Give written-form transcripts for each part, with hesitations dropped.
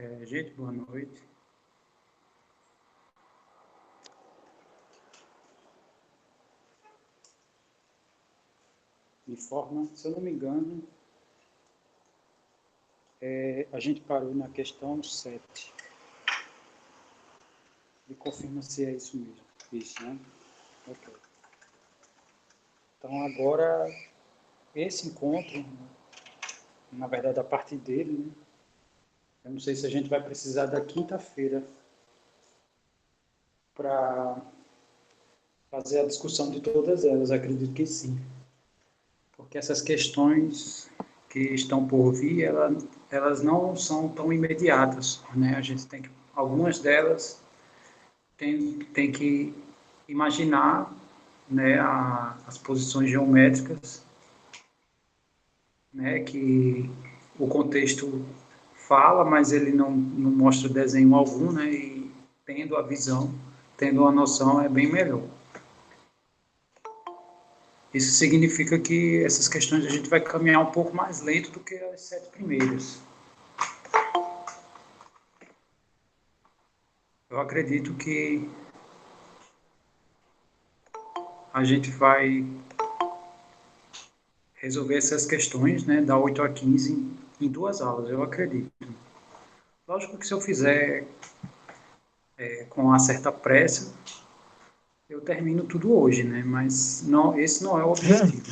Gente, boa noite. De forma, se eu não me engano, a gente parou na questão 7. Me confirma se é isso mesmo. Isso, né? Ok. Então, agora, esse encontro, na verdade, a partir dele, né? Eu não sei se a gente vai precisar da quinta-feira para fazer a discussão de todas elas. Acredito que sim. Porque essas questões que estão por vir, elas não são tão imediatas, né? A gente tem que, algumas delas tem que imaginar, né, as posições geométricas, né, que o contexto fala, mas ele não mostra desenho algum, né, e tendo a visão, tendo a noção, é bem melhor. Isso significa que essas questões a gente vai caminhar um pouco mais lento do que as 7 primeiras. Eu acredito que a gente vai resolver essas questões, né, da 8 a 15 em 2 aulas, eu acredito. Lógico que se eu fizer com uma certa pressa, eu termino tudo hoje, né, mas não, esse não é o objetivo.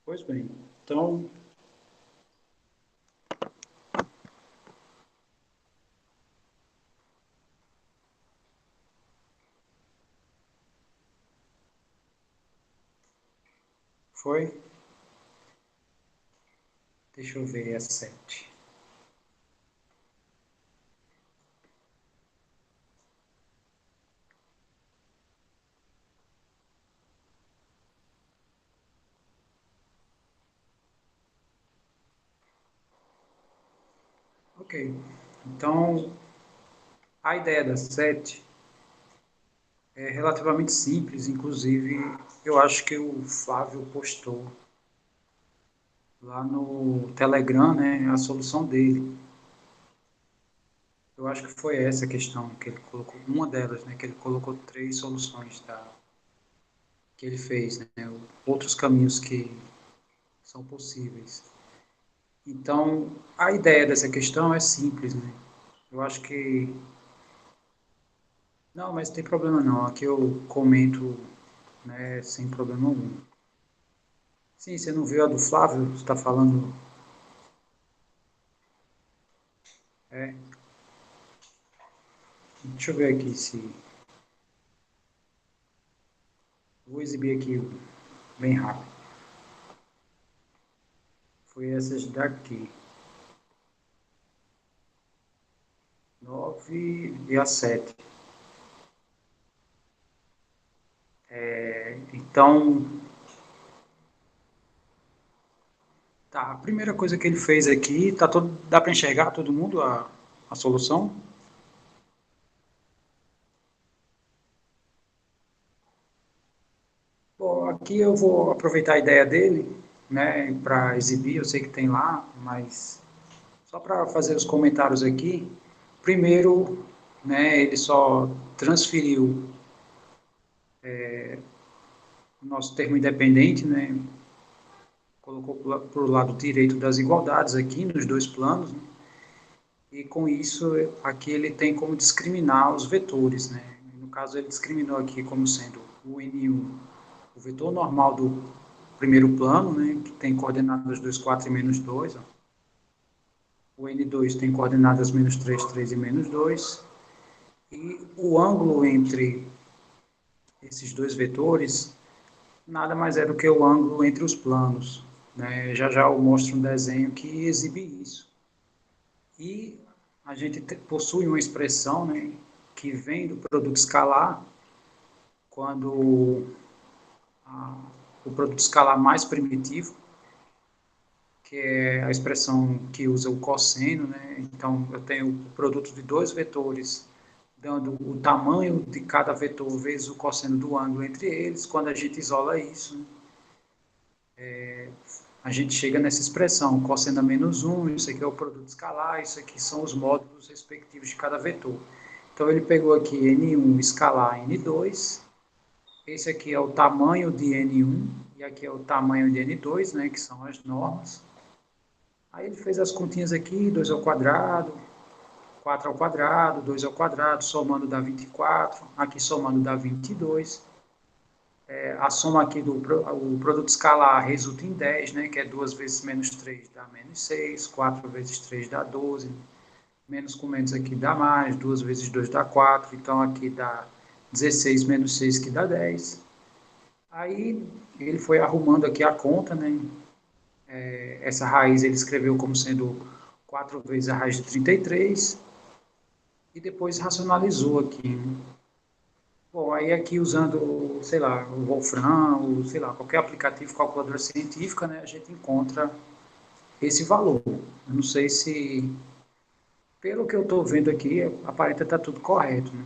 Pois bem, então, foi? Deixa eu ver a 7. Ok, então, a ideia da 7 é relativamente simples, inclusive, eu acho que o Flávio postou lá no Telegram, né, a solução dele. Eu acho que foi essa a questão que ele colocou, uma delas, né, que ele colocou 3 soluções que ele fez, né, outros caminhos que são possíveis. Então, a ideia dessa questão é simples, né? Eu acho que não, mas não tem problema não. Aqui eu comento, né, sem problema algum. Sim, você não viu a do Flávio? Você está falando? É, deixa eu ver aqui se vou exibir aqui bem rápido. Foi essas daqui. 9 e a 7. Então, tá, a primeira coisa que ele fez aqui, dá para enxergar todo mundo a solução? Bom, aqui eu vou aproveitar a ideia dele, né, para exibir, eu sei que tem lá, mas só para fazer os comentários aqui. Primeiro, né, ele só transferiu o nosso termo independente, né, colocou para o lado direito das igualdades aqui nos dois planos, né, e com isso aqui ele tem como discriminar os vetores, né. No caso ele discriminou aqui como sendo o N1, o vetor normal do primeiro plano, né, que tem coordenadas 2, 4 e menos 2. Ó. O N2 tem coordenadas menos 3, 3 e menos 2. E o ângulo entre esses dois vetores nada mais é do que o ângulo entre os planos. Né? Já já eu mostro um desenho que exibe isso. E a gente possui uma expressão, né, que vem do produto escalar quando o produto escalar mais primitivo, que é a expressão que usa o cosseno, né? Então, eu tenho o produto de dois vetores, dando o tamanho de cada vetor vezes o cosseno do ângulo entre eles. Quando a gente isola isso, a gente chega nessa expressão, cosseno a menos 1, isso aqui é o produto escalar, isso aqui são os módulos respectivos de cada vetor. Então, ele pegou aqui N1 escalar N2, esse aqui é o tamanho de N1, e aqui é o tamanho de N2, né, que são as normas. Aí ele fez as continhas aqui, 2 ao quadrado, 4 ao quadrado, 2 ao quadrado, somando dá 24, aqui somando dá 22. A soma aqui do o produto escalar resulta em 10, né, que é 2 vezes menos 3 dá menos 6, 4 vezes 3 dá 12, menos com menos aqui dá mais, 2 vezes 2 dá 4, então aqui dá 16 menos 6 que dá 10. Aí ele foi arrumando aqui a conta, né, essa raiz ele escreveu como sendo 4 vezes a raiz de 33, e depois racionalizou aqui, né? Bom, aí aqui usando, sei lá, o Wolfram, ou, sei lá, qualquer aplicativo, calculadora científica, né, a gente encontra esse valor. Eu não sei se, pelo que eu estou vendo aqui, aparenta estar tudo correto, né?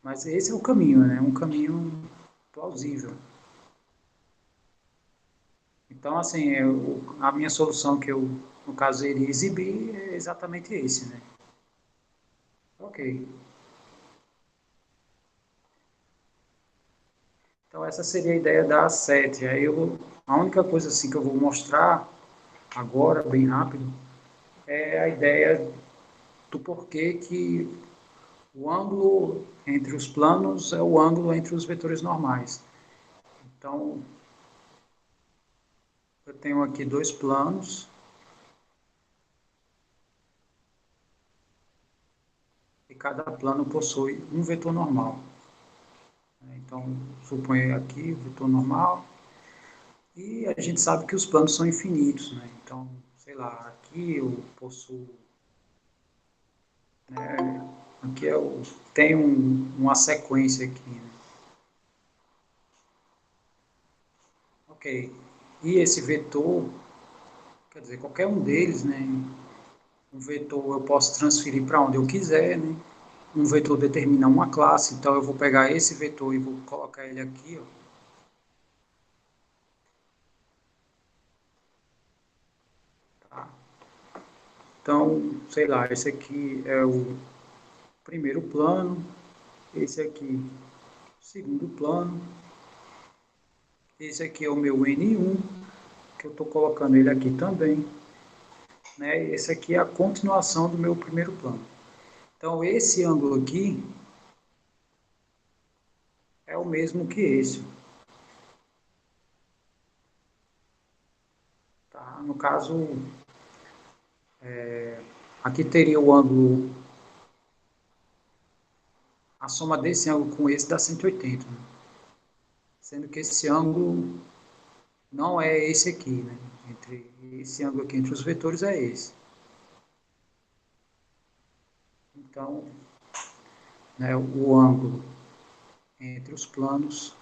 Mas esse é o caminho, né? Um caminho plausível. Então, assim, a minha solução que eu, no caso, iria exibir é exatamente esse, né? Ok. Então, essa seria a ideia da A7. Aí a única coisa assim que eu vou mostrar agora, bem rápido, é a ideia do porquê que o ângulo entre os planos é o ângulo entre os vetores normais. Então, eu tenho aqui dois planos, e cada plano possui um vetor normal. Então, suponho aqui o vetor normal, e a gente sabe que os planos são infinitos, né? Então, sei lá, aqui eu possuo, né, aqui eu tenho uma sequência aqui, né? Ok. E esse vetor, quer dizer, qualquer um deles, né? Um vetor eu posso transferir para onde eu quiser, né? Um vetor determina uma classe, então eu vou pegar esse vetor e vou colocar ele aqui, ó. Tá? Então, sei lá, esse aqui é o primeiro plano, esse aqui o segundo plano, esse aqui é o meu N1, que eu estou colocando ele aqui também, né? Esse aqui é a continuação do meu primeiro plano. Então, esse ângulo aqui é o mesmo que esse. Tá? No caso, aqui teria o ângulo, a soma desse ângulo com esse dá 180, né? Sendo que esse ângulo não é esse aqui, né? Esse ângulo aqui entre os vetores é esse. Então, né, o ângulo entre os planos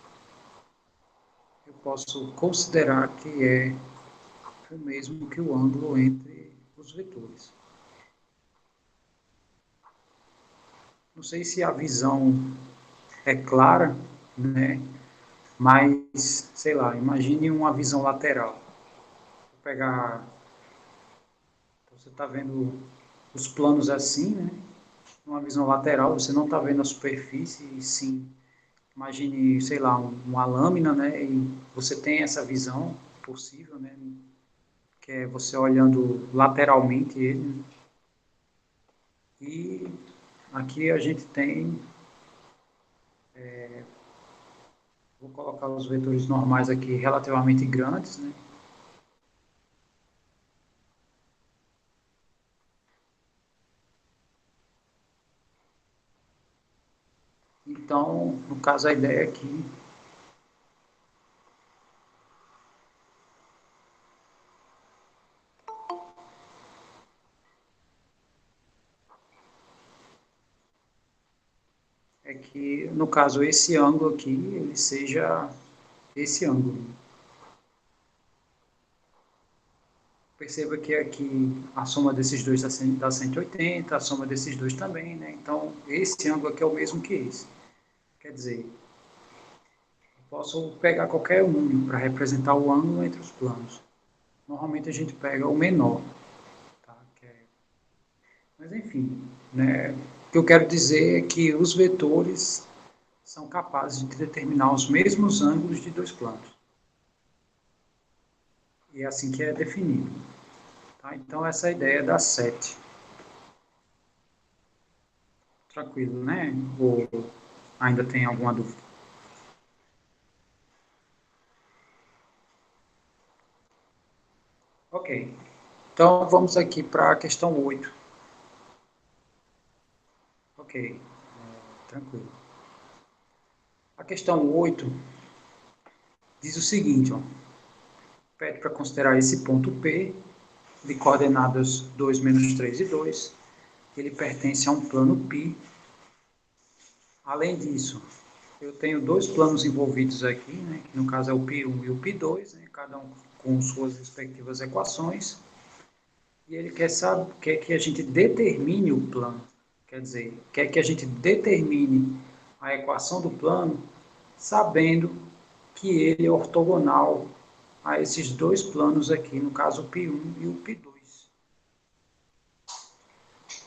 eu posso considerar que é o mesmo que o ângulo entre os vetores. Não sei se a visão é clara, né? Mas, sei lá, imagine uma visão lateral. Vou pegar, então você está vendo os planos assim, né? Uma visão lateral, você não está vendo a superfície, e sim, imagine, sei lá, uma lâmina, né? E você tem essa visão possível, né? Que é você olhando lateralmente ele, né? E aqui a gente tem, vou colocar os vetores normais aqui relativamente grandes, né? Então, no caso, a ideia aqui é que, no caso, esse ângulo aqui, ele seja esse ângulo. Perceba que aqui a soma desses dois dá 180, a soma desses dois também, né? Então, esse ângulo aqui é o mesmo que esse. Quer dizer, eu posso pegar qualquer um para representar o ângulo entre os planos. Normalmente a gente pega o menor. Tá? Mas, enfim, né? O que eu quero dizer é que os vetores são capazes de determinar os mesmos ângulos de dois planos. E é assim que é definido. Tá? Então, essa é a ideia da 7. Tranquilo, né? Ou ainda tem alguma dúvida? Ok. Então, vamos aqui para a questão 8. Ok, tranquilo. A questão 8 diz o seguinte, ó, pede para considerar esse ponto P de coordenadas 2, menos 3 e 2. Ele pertence a um plano π. Além disso, eu tenho dois planos envolvidos aqui, né, que no caso é o π1 e o π2, né, cada um com suas respectivas equações. E ele quer que a gente determine o plano. Quer dizer, quer que a gente determine a equação do plano sabendo que ele é ortogonal a esses dois planos aqui, no caso o π1 e o π2.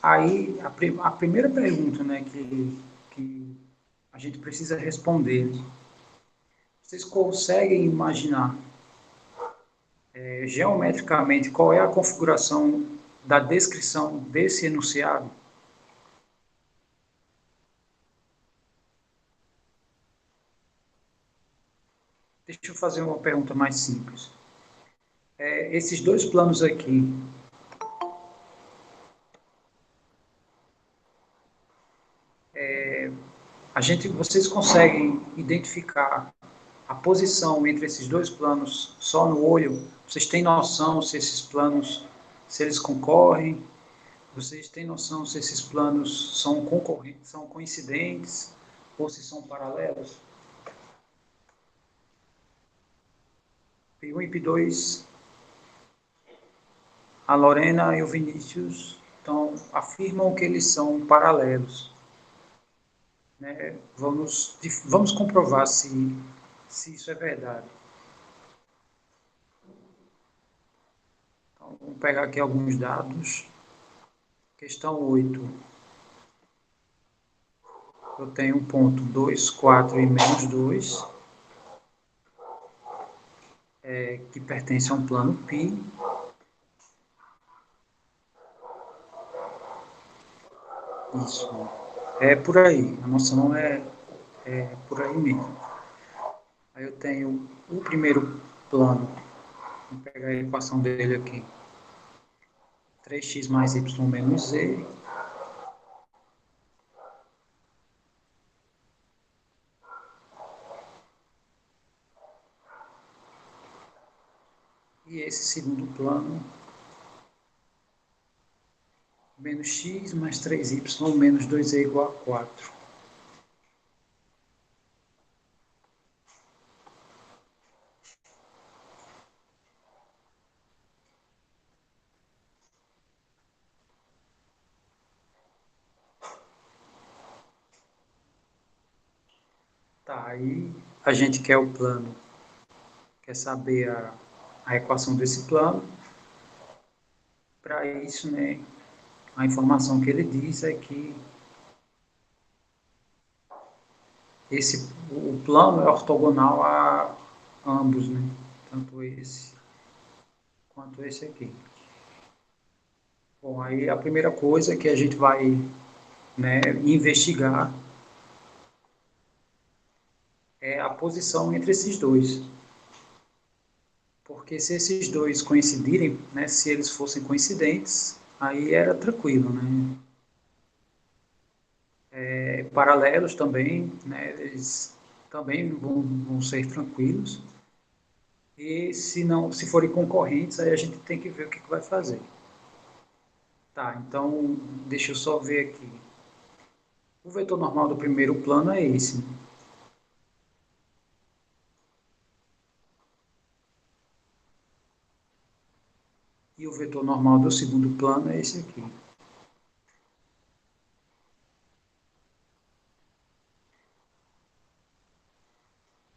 Aí, a primeira pergunta, né, que a gente precisa responder, vocês conseguem imaginar geometricamente qual é a configuração da descrição desse enunciado? Deixa eu fazer uma pergunta mais simples. Esses dois planos aqui, vocês conseguem identificar a posição entre esses dois planos só no olho? Vocês têm noção se esses planos, se eles concorrem? Vocês têm noção se esses planos são concorrentes, são coincidentes ou se são paralelos? P1 e P2, a Lorena e o Vinícius então, afirmam que eles são paralelos. Né? Vamos comprovar se isso é verdade. Então, vamos pegar aqui alguns dados. Questão 8. Eu tenho um ponto 2, 4 e menos 2, que pertence a um plano π. Isso. É por aí. A noção é por aí mesmo. Aí eu tenho o primeiro plano. Vou pegar a equação dele aqui. 3x mais y menos z. E esse segundo plano, menos x mais 3y menos 2z igual a 4. Tá, aí a gente quer o plano, quer saber a equação desse plano. Para isso, né, a informação que ele diz é que o plano é ortogonal a ambos, né? Tanto esse quanto esse aqui. Bom, aí a primeira coisa que a gente vai, né, investigar é a posição entre esses dois. Porque se esses dois coincidirem, né, se eles fossem coincidentes, aí era tranquilo, né? Paralelos também, né, eles também vão ser tranquilos. E se não, se forem concorrentes, aí a gente tem que ver o que vai fazer. Tá, então deixa eu só ver aqui. O vetor normal do primeiro plano é esse. E o vetor normal do segundo plano é esse aqui.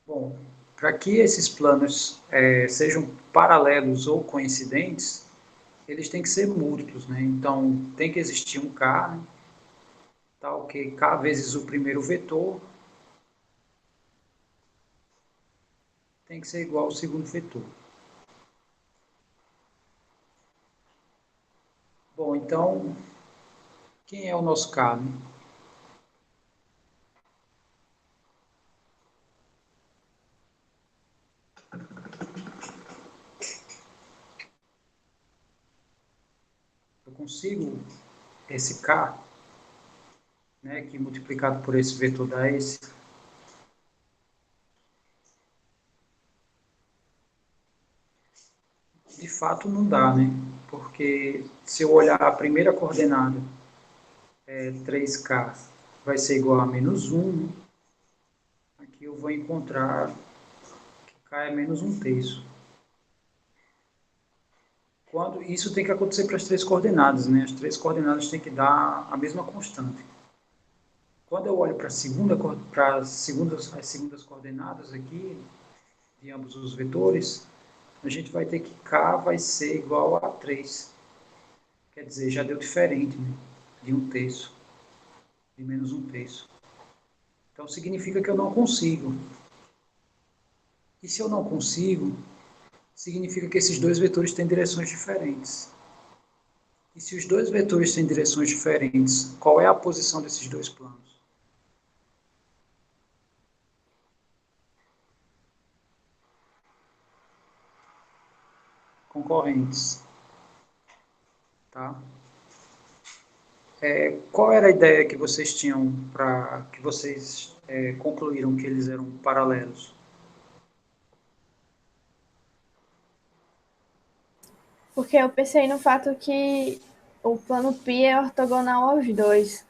Bom, para que esses planos sejam paralelos ou coincidentes, eles têm que ser múltiplos, né? Então, tem que existir um K, né? Tal que K vezes o primeiro vetor tem que ser igual ao segundo vetor. Bom, então, quem é o nosso K, né? Eu consigo esse K, né, que multiplicado por esse vetor dá esse. De fato, não dá, né? Porque se eu olhar a primeira coordenada, 3K, vai ser igual a menos 1. Aqui eu vou encontrar que K é menos 1/3. Isso tem que acontecer para as três coordenadas, né? As três coordenadas têm que dar a mesma constante. Quando eu olho para as segundas coordenadas aqui, de ambos os vetores, a gente vai ter que K vai ser igual a 3. Quer dizer, já deu diferente, né? De 1/3, de menos 1/3. Então significa que eu não consigo. E se eu não consigo, significa que esses dois vetores têm direções diferentes. E se os dois vetores têm direções diferentes, qual é a posição desses dois planos? Concorrentes. Tá? Qual era a ideia que vocês tinham para que vocês concluíram que eles eram paralelos? Porque eu pensei no fato que o plano π é ortogonal aos dois.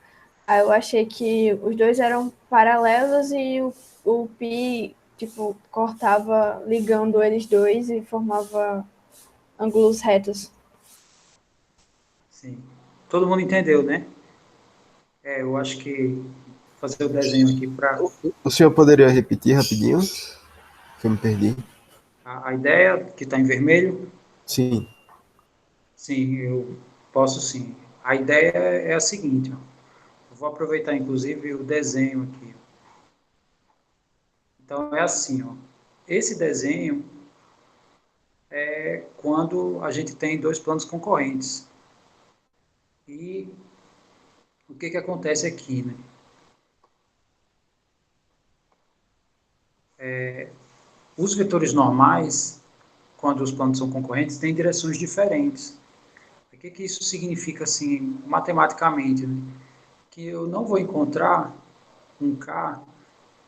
Aí eu achei que os dois eram paralelos e o π, tipo, cortava ligando eles dois e formava ângulos retos. Sim. Todo mundo entendeu, né? Eu acho que vou fazer o desenho aqui para O senhor poderia repetir rapidinho? Que eu me perdi. a ideia que está em vermelho. Sim. Sim, eu posso sim. A ideia é a seguinte, ó. Eu vou aproveitar inclusive o desenho aqui. Então é assim, ó. Esse desenho é quando a gente tem dois planos concorrentes. E o que acontece aqui, né? Os vetores normais, quando os planos são concorrentes, têm direções diferentes. O que isso significa, assim, matematicamente? Né? Que eu não vou encontrar um K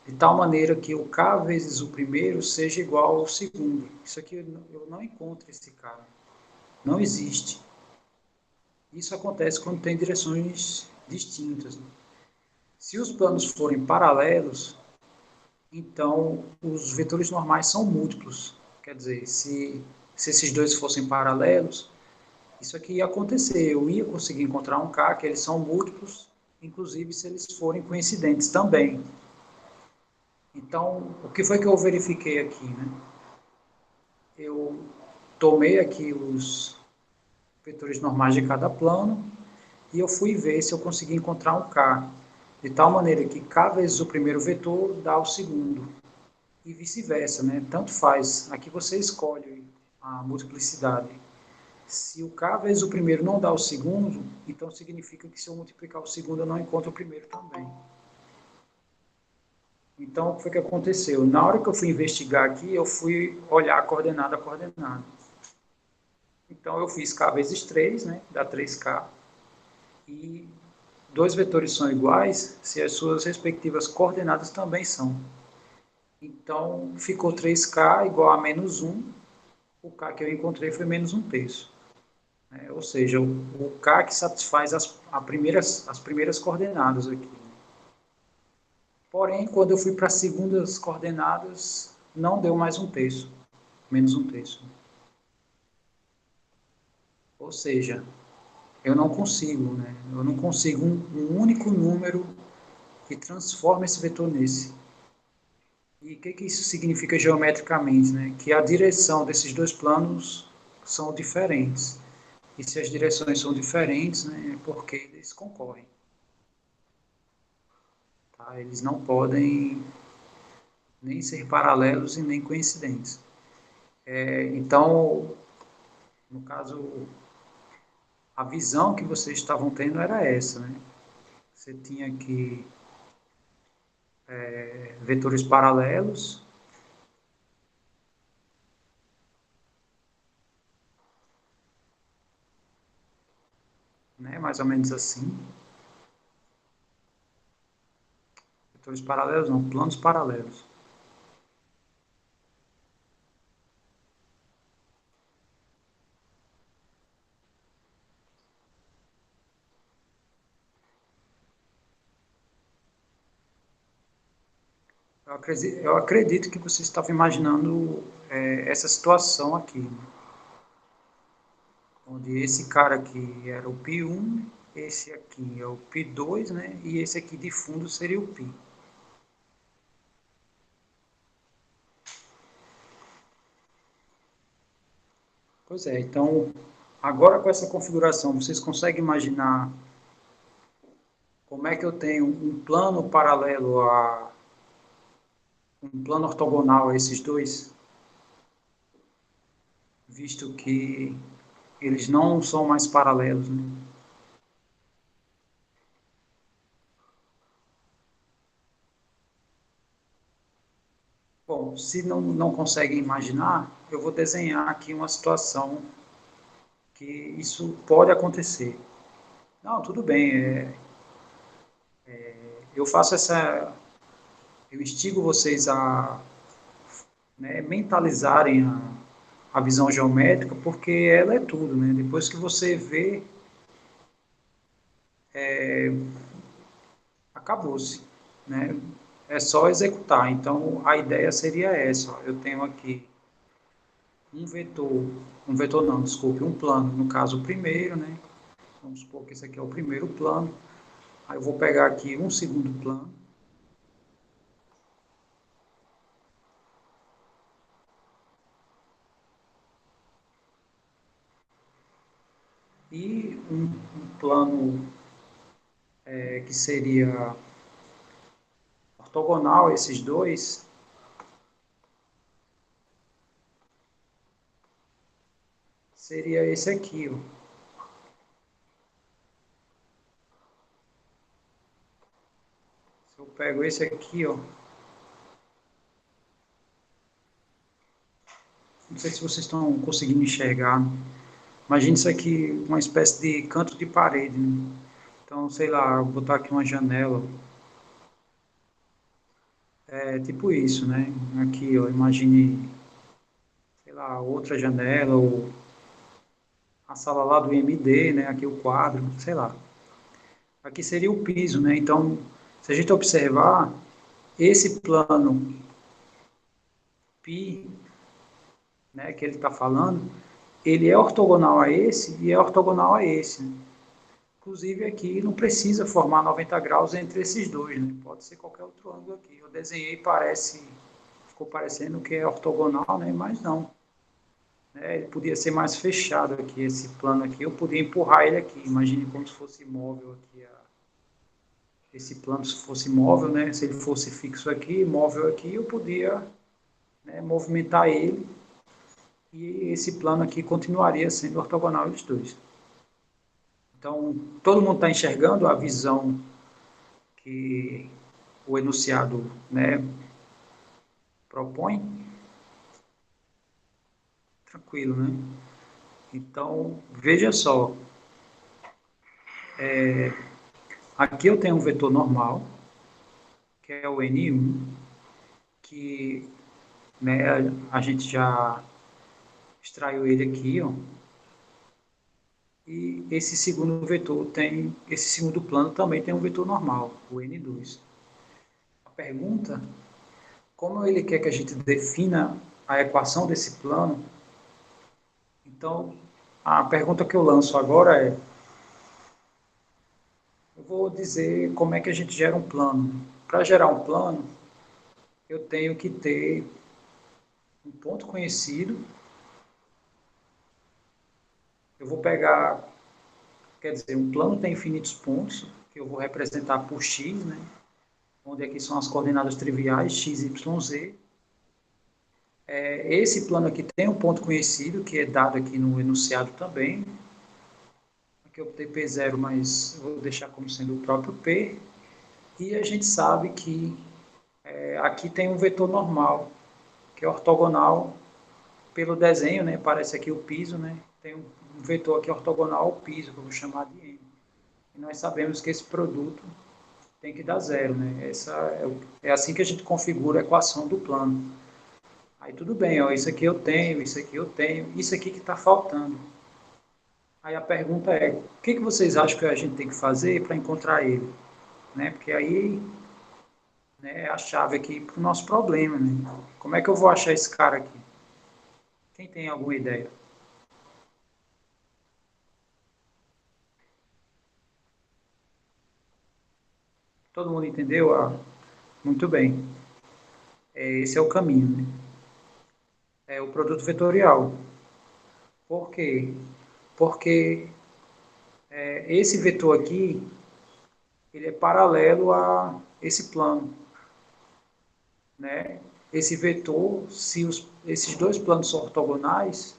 de tal maneira que o K vezes o primeiro seja igual ao segundo. Isso aqui eu não encontro esse K. Não existe. Isso acontece quando tem direções distintas. Né? Se os planos forem paralelos, então os vetores normais são múltiplos. Quer dizer, se esses dois fossem paralelos, isso aqui ia acontecer. Eu ia conseguir encontrar um K que eles são múltiplos, inclusive se eles forem coincidentes também. Então, o que foi que eu verifiquei aqui? Né? Eu tomei aqui os vetores normais de cada plano e eu fui ver se eu conseguia encontrar um K, de tal maneira que K vezes o primeiro vetor dá o segundo, e vice-versa, né? Tanto faz. Aqui você escolhe a multiplicidade. Se o K vezes o primeiro não dá o segundo, então significa que se eu multiplicar o segundo eu não encontro o primeiro também. Então, o que foi que aconteceu? Na hora que eu fui investigar aqui, eu fui olhar coordenada a coordenada. Então, eu fiz K vezes 3, né? Dá 3K. E dois vetores são iguais se as suas respectivas coordenadas também são. Então, ficou 3K igual a menos 1. O K que eu encontrei foi menos 1/3. Ou seja, o K que satisfaz as primeiras coordenadas aqui. Porém, quando eu fui para as segundas coordenadas, não deu mais 1/3. Menos 1/3. Ou seja, eu não consigo, né? Eu não consigo um único número que transforma esse vetor nesse. E o que isso significa geometricamente, né? Que a direção desses dois planos são diferentes. E se as direções são diferentes, né, é porque eles concorrem. Tá? Eles não podem nem ser paralelos e nem coincidentes. Então, no caso, a visão que vocês estavam tendo era essa, né? Você tinha aqui vetores paralelos, né? Mais ou menos assim. Vetores paralelos não, planos paralelos. Eu acredito que você estava imaginando essa situação aqui, né? Onde esse cara aqui era o π1, esse aqui é o π2, né? E esse aqui de fundo seria o π. Pois é, então, agora com essa configuração, vocês conseguem imaginar como é que eu tenho um plano paralelo um plano ortogonal a esses dois, visto que eles não são mais paralelos, né? Bom, se não conseguem imaginar, eu vou desenhar aqui uma situação que isso pode acontecer. Não, tudo bem, eu faço eu instigo vocês a, né, mentalizarem a visão geométrica, porque ela é tudo, né? Depois que você vê, acabou-se, né? É só executar. Então, a ideia seria essa. Ó. Eu tenho aqui um vetor não, desculpe, um plano, no caso o primeiro, né? Vamos supor que esse aqui é o primeiro plano. Aí eu vou pegar aqui um segundo plano. E um plano que seria ortogonal a esses dois, seria esse aqui, ó. Se eu pego esse aqui, ó, não sei se vocês estão conseguindo enxergar. Imagine isso aqui, uma espécie de canto de parede, né? Então, sei lá, vou botar aqui uma janela. É tipo isso, né? Aqui, ó, imagine, sei lá, outra janela, ou a sala lá do IMD, né? Aqui o quadro, sei lá. Aqui seria o piso, né? Então, se a gente observar, esse plano π, né, que ele está falando, ele é ortogonal a esse e é ortogonal a esse. Né? Inclusive aqui não precisa formar 90 graus entre esses dois, né? Pode ser qualquer outro ângulo aqui. Eu desenhei, ficou parecendo que é ortogonal, né? Mas não. Né? Ele podia ser mais fechado aqui, esse plano aqui. Eu podia empurrar ele aqui. Imagine como se fosse móvel aqui. Esse plano se fosse móvel, né? Se ele fosse fixo aqui, móvel aqui, eu podia, né, movimentar ele e esse plano aqui continuaria sendo ortogonal eles dois. Então, todo mundo está enxergando a visão que o enunciado, né, propõe? Tranquilo, né? Então, veja só. Aqui eu tenho um vetor normal, que é o N1, que, né, a gente já extraiu ele aqui, ó. E esse segundo vetor esse segundo plano também tem um vetor normal, o N2. A pergunta, como ele quer que a gente defina a equação desse plano, então a pergunta que eu lanço agora é, eu vou dizer como é que a gente gera um plano. Para gerar um plano, eu tenho que ter um ponto conhecido, eu vou pegar, quer dizer, um plano tem infinitos pontos, que eu vou representar por x, né? Onde aqui são as coordenadas triviais, x, y, z. Esse plano aqui tem um ponto conhecido, que é dado aqui no enunciado também. Aqui eu botei P0, mas vou deixar como sendo o próprio P. E a gente sabe que aqui tem um vetor normal, que é ortogonal pelo desenho, né? Parece aqui o piso, né? Tem um vetor aqui ortogonal ao piso, que eu vou chamar de M. E nós sabemos que esse produto tem que dar zero, né? É assim que a gente configura a equação do plano. Aí tudo bem, ó, isso aqui eu tenho, isso aqui eu tenho, isso aqui que está faltando. Aí a pergunta é, o que vocês acham que a gente tem que fazer para encontrar ele? Né? Porque aí, né, é a chave aqui para o nosso problema. Né? Como é que eu vou achar esse cara aqui? Quem tem alguma ideia? Todo mundo entendeu? Muito bem. Esse é o caminho. Né? É o produto vetorial. Por quê? Porque esse vetor aqui, ele é paralelo a esse plano. Né? Esse vetor, se esses dois planos são ortogonais,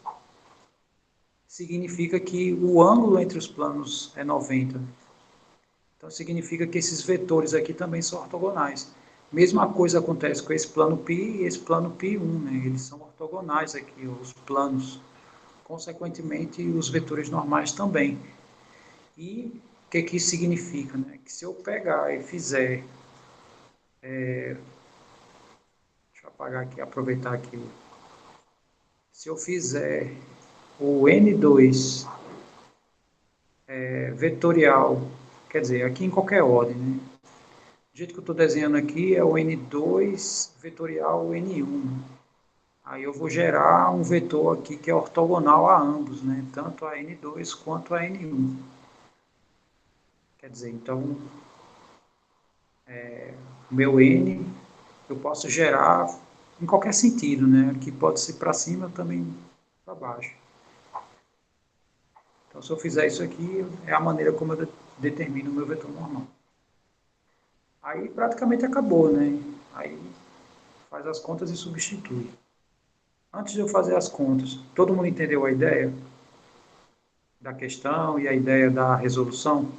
significa que o ângulo entre os planos é 90. Então, significa que esses vetores aqui também são ortogonais. Mesma coisa acontece com esse plano π e esse plano π1, né? Eles são ortogonais aqui, os planos. Consequentemente, os vetores normais também. E o que isso significa? Né? Que se eu pegar e fizer... deixa eu apagar aqui, aproveitar aqui. Se eu fizer o N2 vetorial, quer dizer, aqui em qualquer ordem, né? Do jeito que eu estou desenhando aqui é o N2 vetorial N1. Aí eu vou gerar um vetor aqui que é ortogonal a ambos, né? Tanto a N2 quanto a N1. Quer dizer, então, o meu N eu posso gerar em qualquer sentido, né? Aqui pode ser para cima, também para baixo. Então, se eu fizer isso aqui, é a maneira como eu determino o meu vetor normal. Aí praticamente acabou, né? Aí faz as contas e substitui. Antes de eu fazer as contas, todo mundo entendeu a ideia da questão e a ideia da resolução?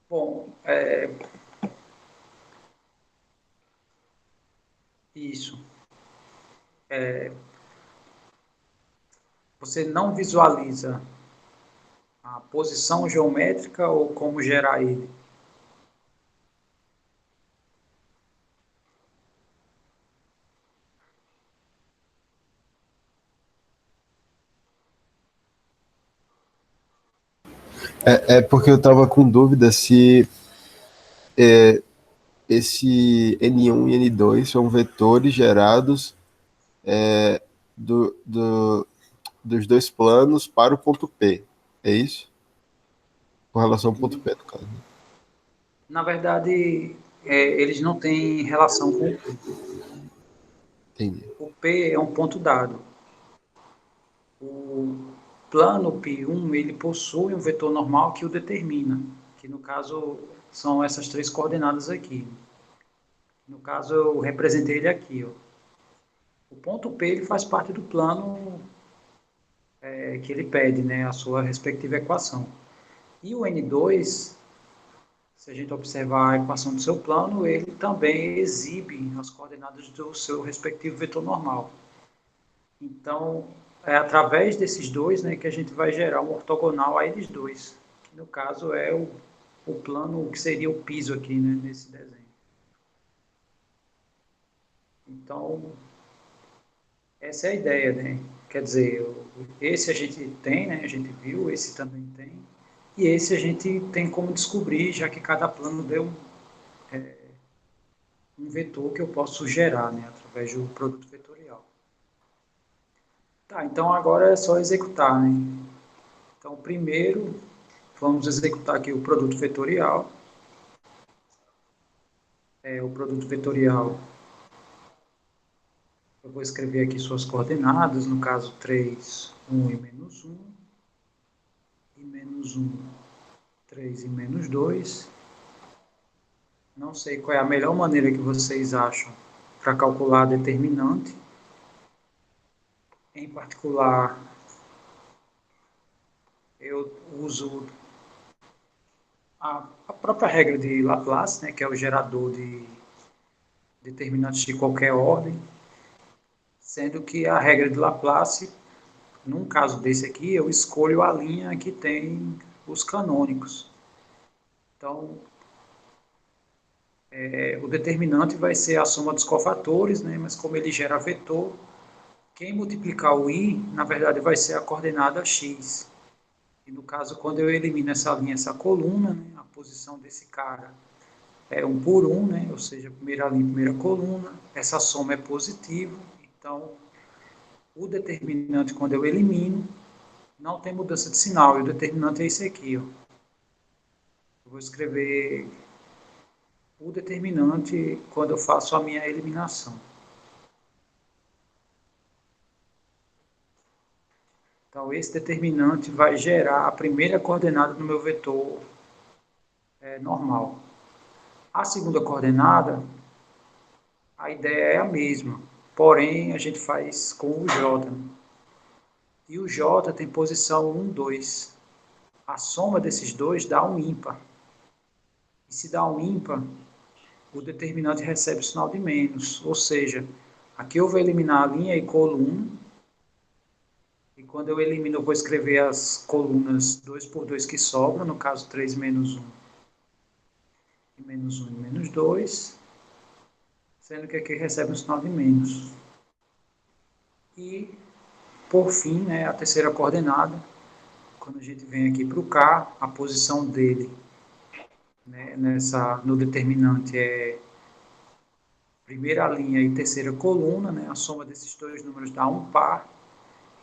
Bom, isso. Você não visualiza a posição geométrica ou como gerar ele? É porque eu estava com dúvida se esse N1 e N2 são vetores gerados do, do, dos dois planos para o ponto P. É isso? Com relação ao ponto P, no caso. Na verdade, eles não têm relação com o P. Entendi. O P é um ponto dado. O plano π1 ele possui um vetor normal que o determina, que no caso são essas três coordenadas aqui. No caso, eu representei ele aqui. Ó. O ponto P ele faz parte do plano que ele pede, né, a sua respectiva equação. E o N2, se a gente observar a equação do seu plano, ele também exibe as coordenadas do seu respectivo vetor normal. Então, é através desses dois, né, que a gente vai gerar um ortogonal a eles dois, que no caso é o plano que seria o piso aqui, né, nesse desenho. Então, essa é a ideia, né? Quer dizer, esse a gente tem, né? A gente viu, esse também tem. E esse a gente tem como descobrir, já que cada plano deu um vetor que eu posso gerar, né? Através do produto vetorial. Tá, então agora é só executar, né? Então, primeiro, vamos executar aqui o produto vetorial. O produto vetorial, eu vou escrever aqui suas coordenadas, no caso 3, 1 e menos 1, e menos 1, 3 e menos 2. Não sei qual é a melhor maneira que vocês acham para calcular a determinante. Em particular, eu uso a própria regra de Laplace, né, que é o gerador de determinantes de qualquer ordem, sendo que a regra de Laplace, num caso desse aqui, eu escolho a linha que tem os canônicos. Então, o determinante vai ser a soma dos cofatores, né, mas como ele gera vetor, quem multiplicar o i, na verdade, vai ser a coordenada x. E no caso, quando eu elimino essa linha, essa coluna, né, a posição desse cara é 1 por 1, né, ou seja, primeira linha, primeira coluna, essa soma é positiva, então o determinante, quando eu elimino, não tem mudança de sinal, e o determinante é esse aqui. Ó. Eu vou escrever o determinante quando eu faço a minha eliminação. Então, esse determinante vai gerar a primeira coordenada do meu vetor normal. A segunda coordenada, a ideia é a mesma, porém a gente faz com o J. E o J tem posição 1, 2. A soma desses dois dá um ímpar. E se dá um ímpar, o determinante recebe o sinal de menos. Ou seja, aqui eu vou eliminar a linha e coluna. E quando eu elimino, eu vou escrever as colunas 2 por 2 que sobram, no caso 3 menos 1 e menos 1 e menos 2, sendo que aqui recebe um sinal de menos. E, por fim, né, a terceira coordenada, quando a gente vem aqui para o K, a posição dele, né, no determinante é primeira linha e terceira coluna, né, a soma desses dois números dá um par,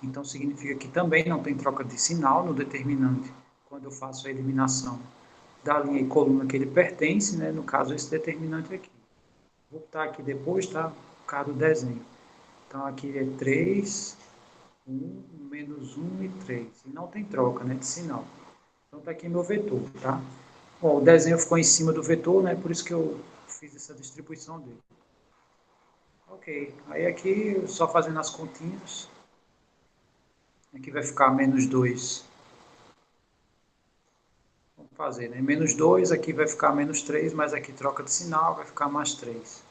então significa que também não tem troca de sinal no determinante quando eu faço a eliminação da linha e coluna que ele pertence, né, no caso esse determinante aqui. Vou botar aqui depois, tá? Por causa do desenho. Então aqui é 3, 1, menos 1 e 3. E não tem troca, né, de sinal. Então está aqui meu vetor, tá? Bom, o desenho ficou em cima do vetor, né? Por isso que eu fiz essa distribuição dele. Ok, aí aqui, só fazendo as continhas, aqui vai ficar menos 2. Vamos fazer, né? Menos 2, aqui vai ficar menos 3, mas aqui troca de sinal, vai ficar mais 3.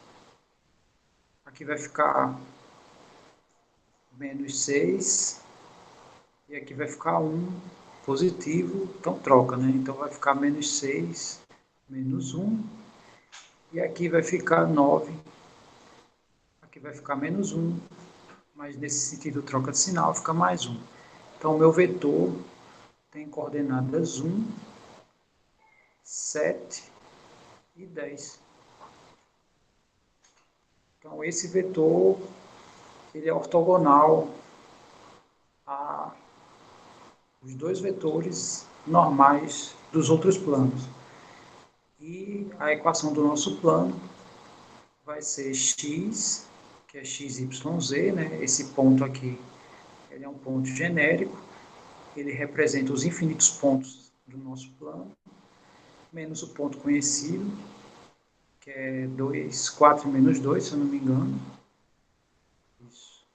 Aqui vai ficar menos 6, e aqui vai ficar 1 positivo, então troca, né? Então vai ficar menos 6, menos 1, e aqui vai ficar 9, aqui vai ficar menos 1, mas nesse sentido troca de sinal, fica mais 1. Então o meu vetor tem coordenadas 1, 7 e 10. Então esse vetor ele é ortogonal a os dois vetores normais dos outros planos. E a equação do nosso plano vai ser x, que é xyz, né? Esse ponto aqui ele é um ponto genérico, ele representa os infinitos pontos do nosso plano, menos o ponto conhecido, que é 2, 4 menos 2, se eu não me engano. Isso.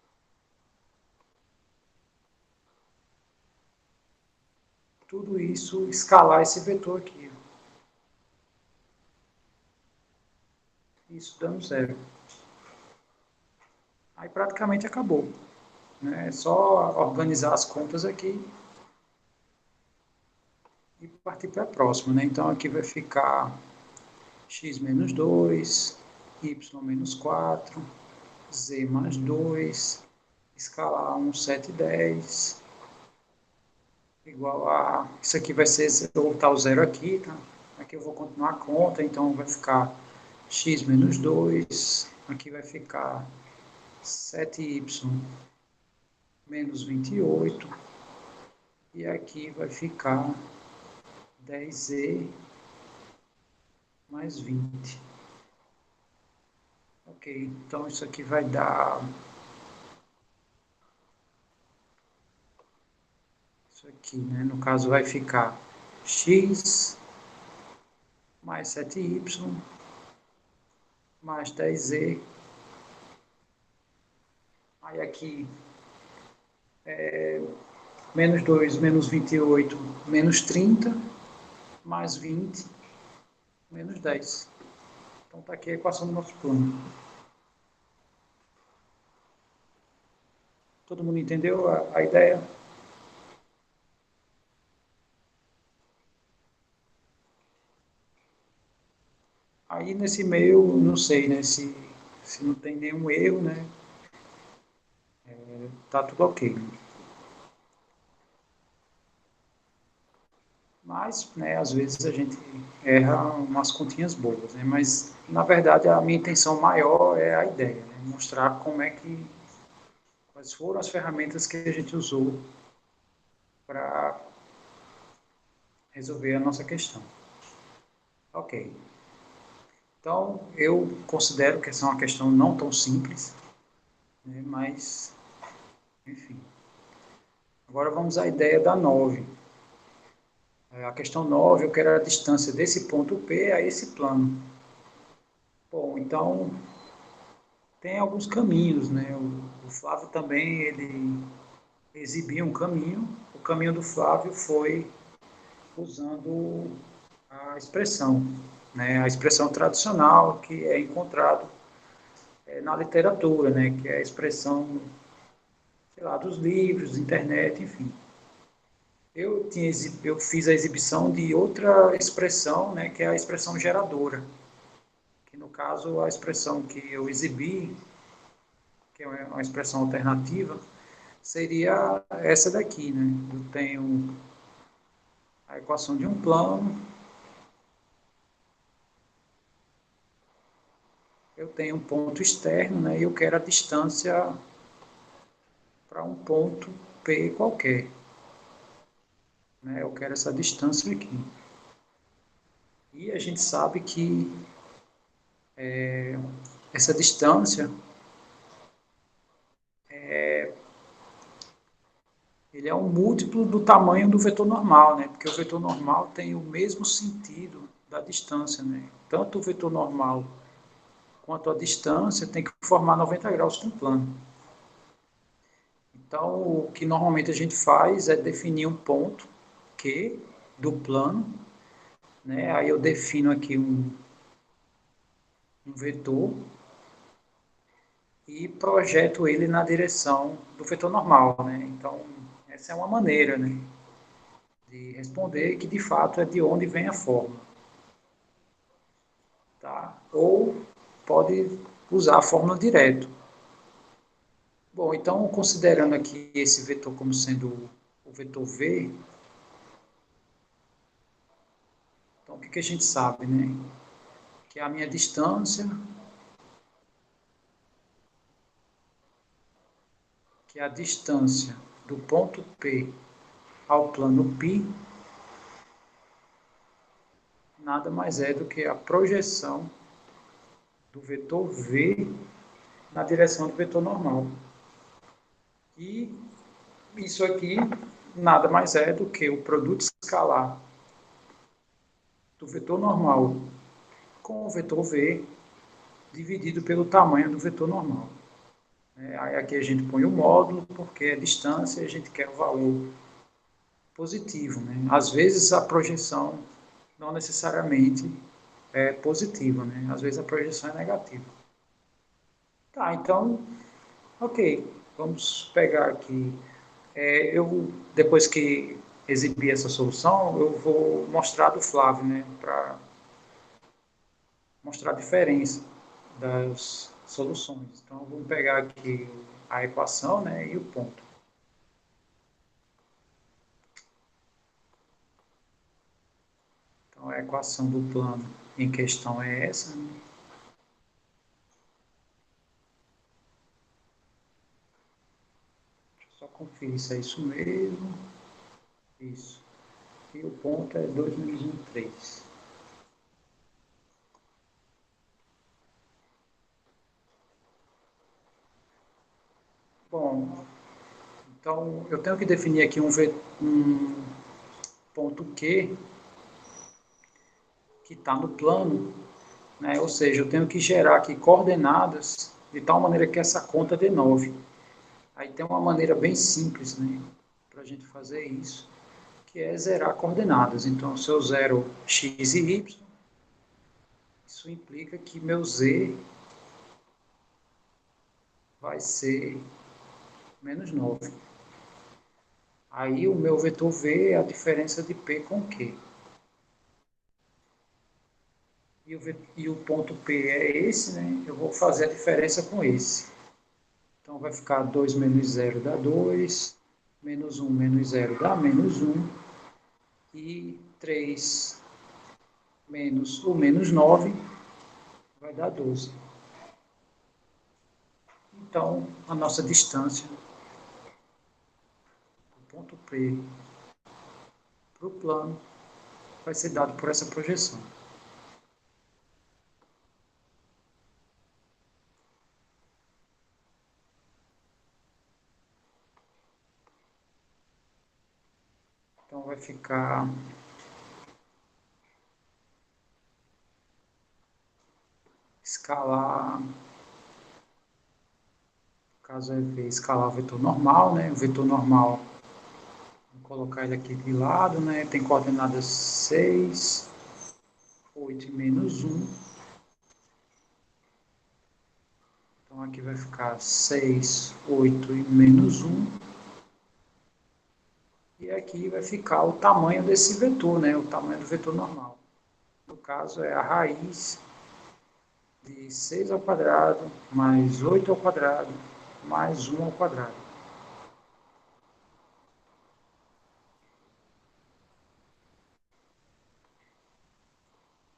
Tudo isso, escalar esse vetor aqui. Isso dando zero. Aí praticamente acabou. Né? É só organizar as contas aqui e partir para a próxima. Né? Então aqui vai ficar x menos 2, y menos 4, z mais 2, escalar um 710 igual a... Isso aqui vai ser, eu vou botar o zero aqui, tá? Aqui eu vou continuar a conta, então vai ficar x menos 2, aqui vai ficar 7y menos 28, e aqui vai ficar 10z mais 20. Ok, então isso aqui vai dar... Isso aqui, né? No caso vai ficar x mais 7y mais 10z. Aí aqui, menos 2, menos 28, menos 30, mais 20, menos 10. Então está aqui a equação do nosso plano. Todo mundo entendeu a ideia? Aí nesse meio, não sei, né, se não tem nenhum erro, né, tá tudo ok. Mas, né, às vezes a gente erra umas continhas boas, né, mas na verdade a minha intenção maior é a ideia, né, mostrar quais foram as ferramentas que a gente usou para resolver a nossa questão. Ok. Então, eu considero que essa é uma questão não tão simples, né, mas, enfim. Agora vamos à ideia da 9. A questão 9, eu quero a distância desse ponto P a esse plano. Bom, então, tem alguns caminhos, né? O Flávio também, ele exibia um caminho. O caminho do Flávio foi usando a expressão, né? A expressão tradicional que é encontrado na literatura, né? Que é a expressão, sei lá, dos livros, internet, enfim. Eu fiz a exibição de outra expressão, né? Que é a expressão geradora. Que no caso a expressão que eu exibi, que é uma expressão alternativa, seria essa daqui, né? Eu tenho a equação de um plano, eu tenho um ponto externo, né? E eu quero a distância para um ponto P qualquer, né? Eu quero essa distância aqui. E a gente sabe que essa distância ele é um múltiplo do tamanho do vetor normal, né? Porque o vetor normal tem o mesmo sentido da distância, né? Tanto o vetor normal quanto a distância tem que formar 90 graus com o plano. Então, o que normalmente a gente faz é definir um ponto Q do plano, né? Aí eu defino aqui um vetor e projeto ele na direção do vetor normal, né? Então, essa é uma maneira, né, de responder que de fato é de onde vem a forma. Tá? Ou pode usar a fórmula direto. Bom, então, considerando aqui esse vetor como sendo o vetor V, então o que a gente sabe, né? Que a minha distância, que é a distância do ponto P ao plano π, nada mais é do que a projeção do vetor V na direção do vetor normal. E isso aqui nada mais é do que o produto escalar do vetor normal com o vetor V dividido pelo tamanho do vetor normal. Aí aqui a gente põe o módulo, porque é distância e a gente quer o valor positivo, né? Às vezes a projeção não necessariamente é positiva, né? Às vezes a projeção é negativa. Tá, então, ok, vamos pegar aqui. Depois que exibir essa solução, eu vou mostrar do Flávio, né? Para mostrar a diferença das soluções. Então, vamos pegar aqui a equação, né, e o ponto. Então, a equação do plano em questão é essa, né? Deixa eu só conferir se é isso mesmo. Isso. E o ponto é 2 menos 1, 3. Bom, então eu tenho que definir aqui um ponto Q que está no plano, né? Ou seja, eu tenho que gerar aqui coordenadas de tal maneira que essa conta dê 9. Aí tem uma maneira bem simples, né, para a gente fazer isso, que é zerar coordenadas. Então, se eu zero x e y, isso implica que meu z vai ser menos 9. Aí o meu vetor v é a diferença de p com q. E o ponto P é esse, né? Eu vou fazer a diferença com esse. Então, vai ficar 2 menos 0 dá 2, menos 1 menos 0 dá menos 1, e 3 menos o menos 9 vai dar 12. Então, a nossa distância do ponto P para o plano vai ser dado por essa projeção. Então, vai ficar escalar, no caso é V, escalar o vetor normal, né? O vetor normal, vou colocar ele aqui de lado, né? Tem coordenadas 6, 8 e menos 1. Então, aqui vai ficar 6, 8 e menos 1. E aqui vai ficar o tamanho desse vetor, né? O tamanho do vetor normal. No caso, é a raiz de 6 ao quadrado, mais 8 ao quadrado, mais 1 ao quadrado.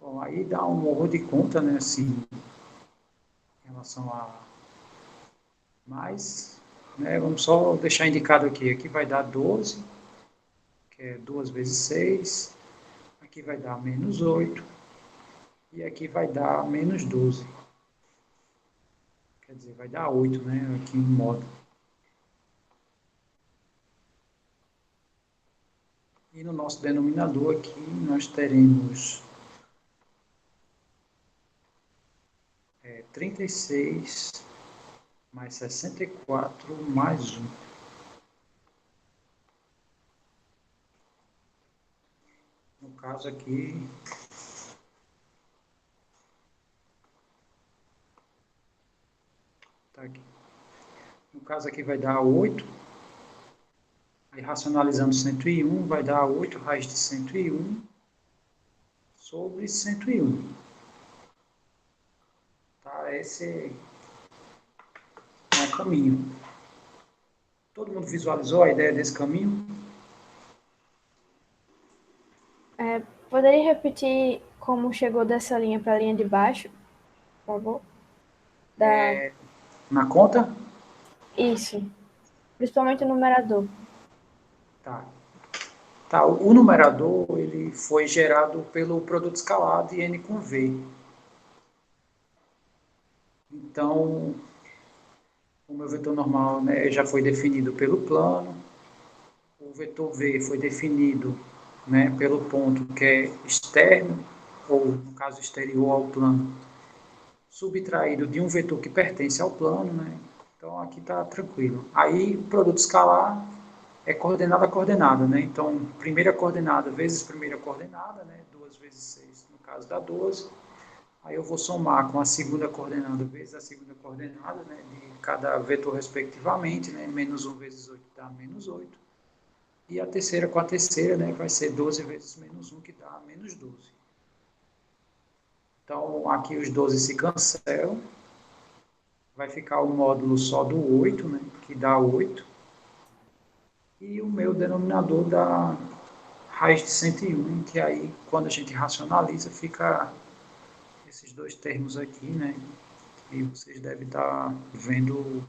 Bom, aí dá um horror de conta, né? Assim, em relação a mais, né? Vamos só deixar indicado aqui. Aqui vai dar 12, que é 2 vezes 6. Aqui vai dar menos 8. E aqui vai dar menos 12. Quer dizer, vai dar 8, né? Aqui em modo. E no nosso denominador aqui, nós teremos 36 mais 64 mais 1. No caso aqui, tá aqui. No caso aqui vai dar 8. Aí racionalizando 101, vai dar 8 raiz de 101 sobre 101. Tá? Esse é o caminho. Todo mundo visualizou a ideia desse caminho? Poderia repetir como chegou dessa linha para a linha de baixo, por favor? Na conta? Isso. Principalmente o numerador. Tá. Tá, o numerador ele foi gerado pelo produto escalar de n com v. Então, o meu vetor normal, né, já foi definido pelo plano. O vetor v foi definido, né, pelo ponto que é externo, ou no caso exterior ao plano, subtraído de um vetor que pertence ao plano, né? Então aqui está tranquilo. Aí o produto escalar é coordenada a coordenada, né? Então primeira coordenada vezes primeira coordenada, né? 2 vezes 6, no caso dá 12. Aí eu vou somar com a segunda coordenada vezes a segunda coordenada, né? De cada vetor respectivamente, né? Menos 1 vezes 8 dá menos 8. E a terceira com a terceira, né? Vai ser 12 vezes menos 1, que dá menos 12. Então, aqui os 12 se cancelam. vai ficar o módulo só do 8, né, que dá 8, e o meu denominador dá raiz de 101, que aí, quando a gente racionaliza, fica esses dois termos aqui, né, e vocês devem estar vendo o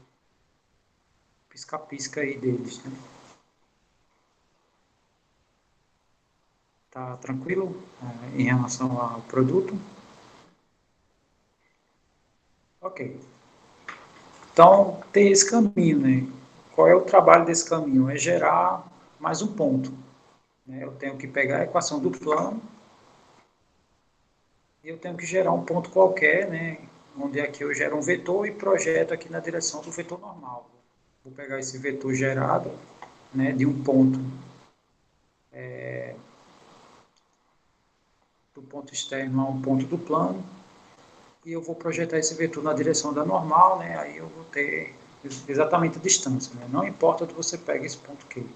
pisca-pisca aí deles, né. Tá tranquilo em relação ao produto? Ok. Então, tem esse caminho, né? Qual é o trabalho desse caminho? É gerar mais um ponto, né? Eu tenho que pegar a equação do plano e eu tenho que gerar um ponto qualquer, né? Onde aqui eu gero um vetor e projeto aqui na direção do vetor normal. Vou pegar esse vetor gerado, né, de um ponto, do ponto externo a um ponto do plano, e eu vou projetar esse vetor na direção da normal, né? Aí eu vou ter exatamente a distância, né? Não importa onde você pega esse ponto Q.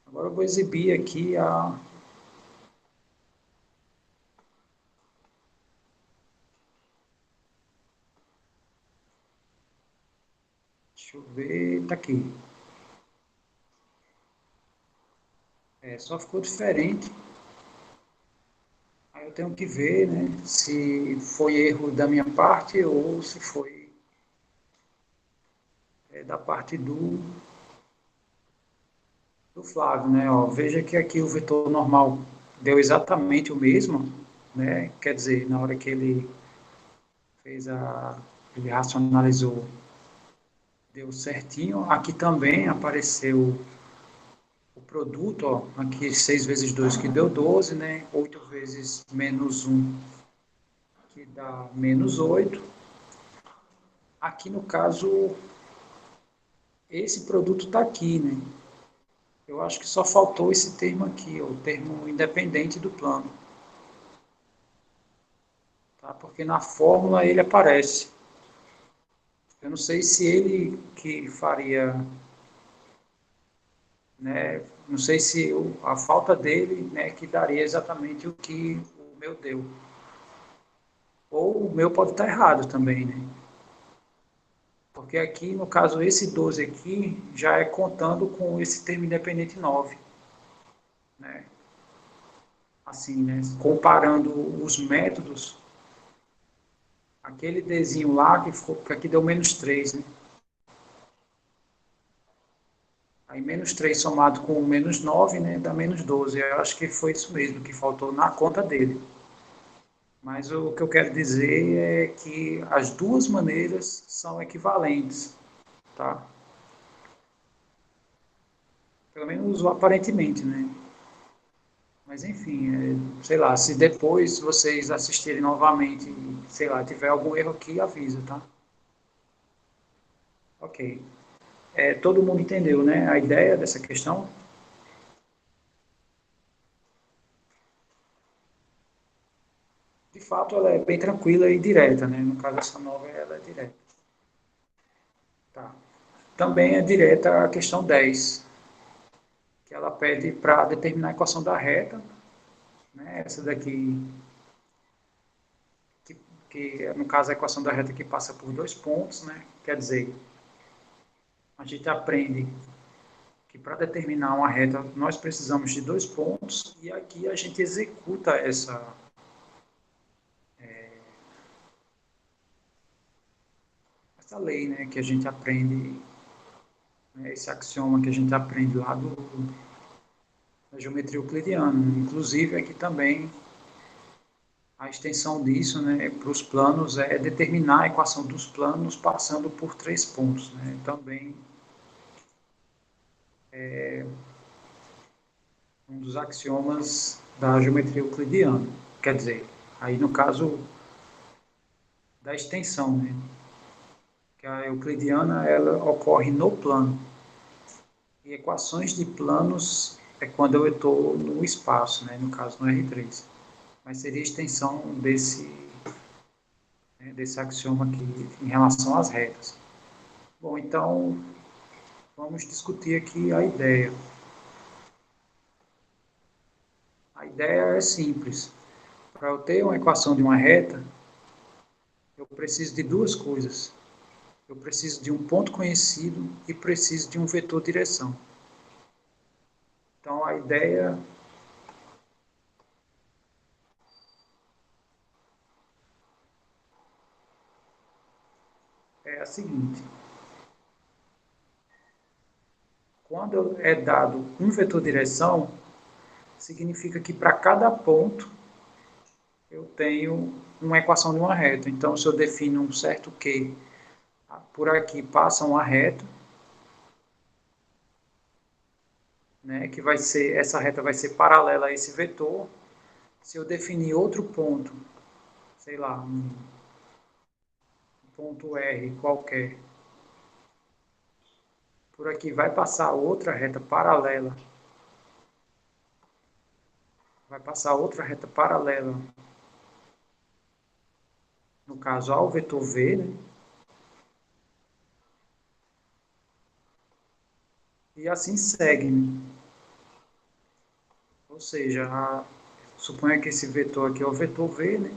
Agora eu vou exibir aqui a... Deixa eu ver, tá aqui. Só ficou diferente. Aí eu tenho que ver, né, se foi erro da minha parte ou se foi da parte do Flávio, né? Ó, veja que aqui o vetor normal deu exatamente o mesmo, né? Quer dizer, na hora que ele fez ele racionalizou, deu certinho. Aqui também apareceu o produto, ó, aqui 6 vezes 2 que deu 12, né? 8 vezes menos 1 que dá menos 8. Aqui no caso, esse produto está aqui, né? Eu acho que só faltou esse termo aqui, ó, o termo independente do plano. Tá? Porque na fórmula ele aparece. Eu não sei se ele que faria, né? Não sei se a falta dele, né, que daria exatamente o que o meu deu. Ou o meu pode estar errado também, né? Porque aqui, no caso, esse 12 aqui já é contando com esse termo independente 9, né? Assim, né? Comparando os métodos, aquele Dzinho lá que aqui deu menos 3, né? Aí menos 3 somado com menos 9, né, dá menos 12. Eu acho que foi isso mesmo que faltou na conta dele. Mas o que eu quero dizer é que as duas maneiras são equivalentes, tá? Pelo menos aparentemente, né? Mas enfim, sei lá, se depois vocês assistirem novamente e, sei lá, tiver algum erro aqui, avisa, tá? Ok. Todo mundo entendeu, né, a ideia dessa questão? De fato, ela é bem tranquila e direta, né? No caso, essa nova, ela é direta. Tá. Também é direta a questão 10, que ela pede para determinar a equação da reta, né? Essa daqui, que no caso a equação da reta que passa por dois pontos, né? Quer dizer, a gente aprende que para determinar uma reta nós precisamos de dois pontos e aqui a gente executa essa lei, né? Que a gente aprende, né, esse axioma que a gente aprende lá da geometria euclidiana. Inclusive aqui também a extensão disso, né, para os planos é determinar a equação dos planos passando por três pontos, né? Também um dos axiomas da geometria euclidiana. Quer dizer, aí no caso da extensão, né? Que a euclidiana ela ocorre no plano. E equações de planos é quando eu estou no espaço, né? No caso no R3. Mas seria a extensão desse axioma aqui em relação às retas. Bom, então vamos discutir aqui a ideia. A ideia é simples. Para eu ter uma equação de uma reta, eu preciso de duas coisas. Eu preciso de um ponto conhecido e preciso de um vetor direção. Então, a ideia é a seguinte. Quando é dado um vetor direção, significa que para cada ponto eu tenho uma equação de uma reta. Então, se eu defino um certo Q, por aqui passa uma reta, né, que vai ser, essa reta vai ser paralela a esse vetor. Se eu definir outro ponto, sei lá, um ponto R qualquer, por aqui vai passar outra reta paralela, no caso ao vetor V, né? E assim segue, né? Ou seja, suponha que esse vetor aqui é o vetor V, né?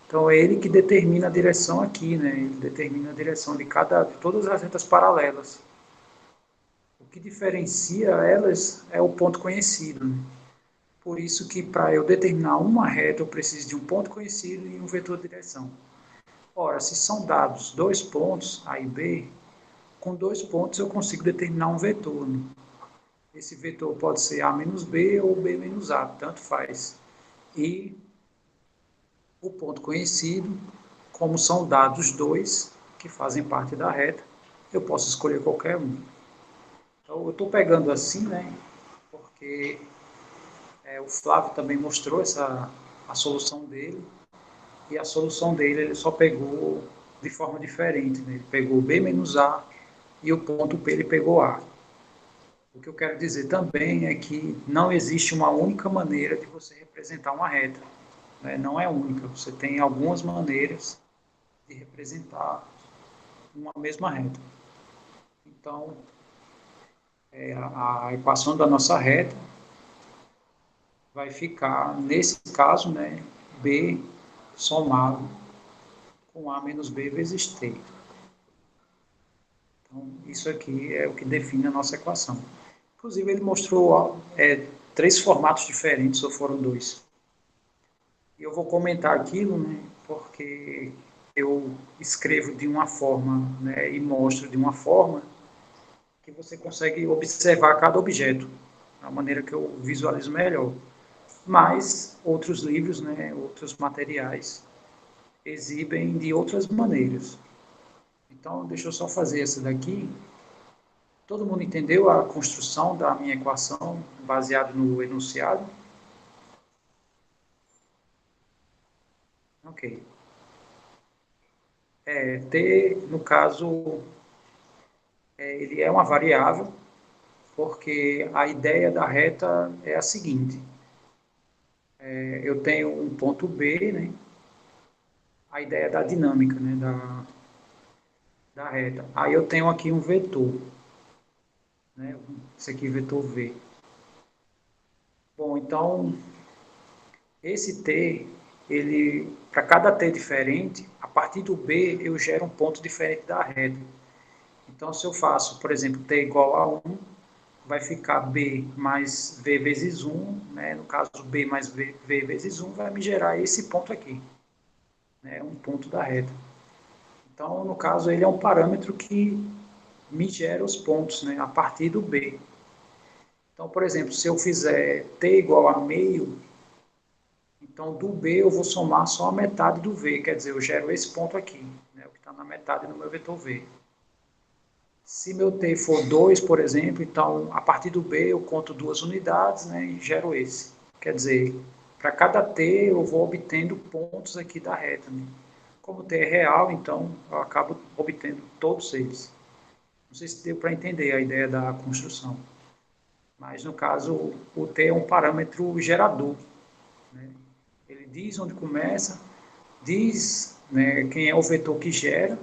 Então é ele que determina a direção aqui, né? Ele determina a direção de todas as retas paralelas. O que diferencia elas é o ponto conhecido, né? Por isso que para eu determinar uma reta eu preciso de um ponto conhecido e um vetor de direção. Ora, se são dados dois pontos, A e B, com dois pontos eu consigo determinar um vetor, né? Esse vetor pode ser A menos B ou B menos A, tanto faz. E o ponto conhecido, como são dados dois que fazem parte da reta, eu posso escolher qualquer um. Então, eu estou pegando assim, né? Porque o Flávio também mostrou a solução dele, e a solução dele ele só pegou de forma diferente, né? Ele pegou B menos A e o ponto P ele pegou A. O que eu quero dizer também é que não existe uma única maneira de você representar uma reta, né? Não é única, você tem algumas maneiras de representar uma mesma reta. Então, a equação da nossa reta vai ficar, nesse caso, né, B somado com A menos B vezes T. Então, isso aqui é o que define a nossa equação. Inclusive, ele mostrou três formatos diferentes, ou foram dois. E eu vou comentar aquilo, né, porque eu escrevo de uma forma, né, e mostro de uma forma que você consegue observar cada objeto, da maneira que eu visualizo melhor. Mas outros livros, né, outros materiais, exibem de outras maneiras. Então, deixa eu só fazer essa daqui. Todo mundo entendeu a construção da minha equação baseada no enunciado? Ok. T, no caso, ele é uma variável, porque a ideia da reta é a seguinte. Eu tenho um ponto B, né? A ideia da dinâmica, né? Da reta. Aí eu tenho aqui um vetor, né? Esse aqui é vetor V. Bom, então, esse T, ele, para cada T diferente, a partir do B eu gero um ponto diferente da reta. Então, se eu faço, por exemplo, T igual a 1, vai ficar B mais V vezes 1, né? No caso, B mais V vezes 1 vai me gerar esse ponto aqui, né? Um ponto da reta. Então, no caso, ele é um parâmetro que me gera os pontos, né? A partir do B. Então, por exemplo, se eu fizer T igual a meio, então do B eu vou somar só a metade do V, quer dizer, eu gero esse ponto aqui, né? O que está na metade do meu vetor V. Se meu T for 2, por exemplo, então a partir do B eu conto duas unidades, né, e gero esse. Quer dizer, para cada T eu vou obtendo pontos aqui da reta, né? Como o T é real, então eu acabo obtendo todos eles. Não sei se deu para entender a ideia da construção. Mas no caso, o T é um parâmetro gerador, né? Ele diz onde começa, diz, né, quem é o vetor que gera,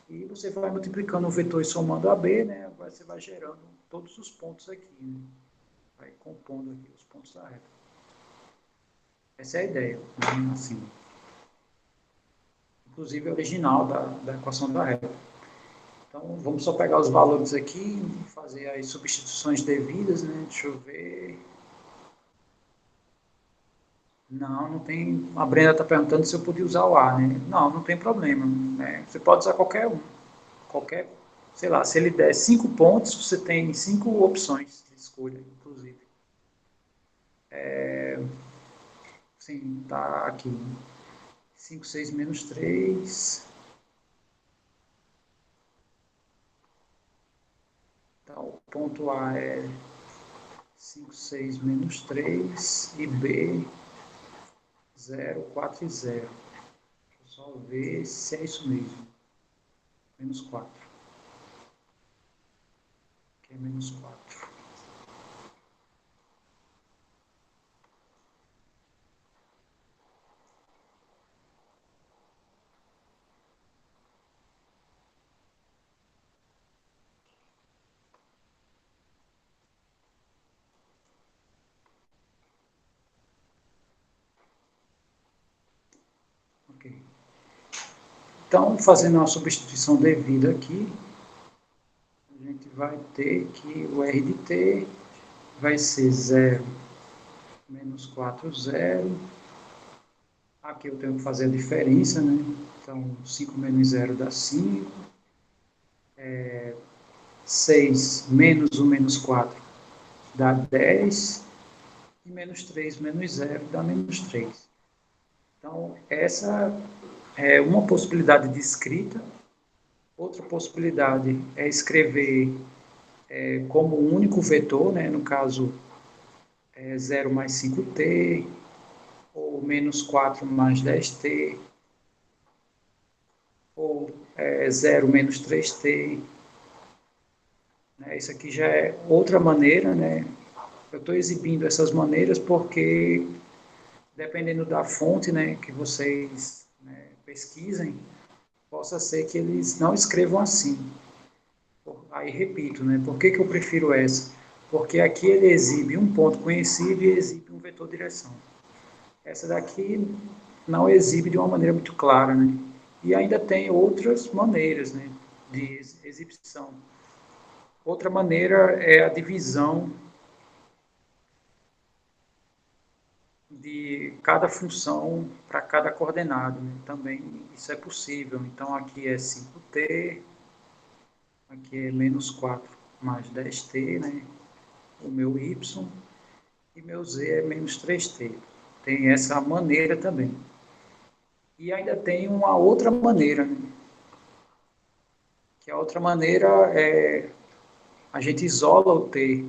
e você vai multiplicando o vetor e somando a B, né? Você vai gerando todos os pontos aqui, né? Vai compondo aqui os pontos da reta. Essa é a ideia, né? Assim. Inclusive, é original da equação da reta. Então, vamos só pegar os valores aqui, fazer as substituições devidas, né? Deixa eu ver. Não tem. A Brenda está perguntando se eu podia usar o A, né? Não tem problema, né? Você pode usar qualquer um. Qualquer, sei lá, se ele der 5 pontos, você tem 5 opções de escolha, inclusive. Sim, tá aqui. 5, 6 menos 3. Então, o ponto A é 5, 6 menos 3 e B 0, 4 e 0. Deixa eu só ver se é isso mesmo. Menos 4. Aqui é menos 4. Ok. Então, fazendo uma substituição devida aqui, a gente vai ter que o R de T vai ser 0 menos 4, 0. Aqui eu tenho que fazer a diferença, né? Então, 5 menos 0 dá 5. 6 menos 1 menos 4 dá 10. E menos 3 menos 0 dá menos 3. Então, essa é uma possibilidade de escrita. Outra possibilidade é escrever como um único vetor, né? No caso, 0 mais 5t, ou menos 4 mais 10t, ou 0 menos 3t. Né? Isso aqui já é outra maneira, né? Eu estou exibindo essas maneiras porque, dependendo da fonte, né, que vocês, né, pesquisem, possa ser que eles não escrevam assim. Aí repito, né, por que eu prefiro essa? Porque aqui ele exibe um ponto conhecido e exibe um vetor direção. Essa daqui não exibe de uma maneira muito clara, né? E ainda tem outras maneiras, né, de exibição. Outra maneira é a divisão de cada função para cada coordenado, né? Também isso é possível. Então, aqui é 5t, aqui é menos 4 mais 10t, né? O meu y, e meu z é menos 3t. Tem essa maneira também. E ainda tem uma outra maneira, né? Que a outra maneira é a gente isola o t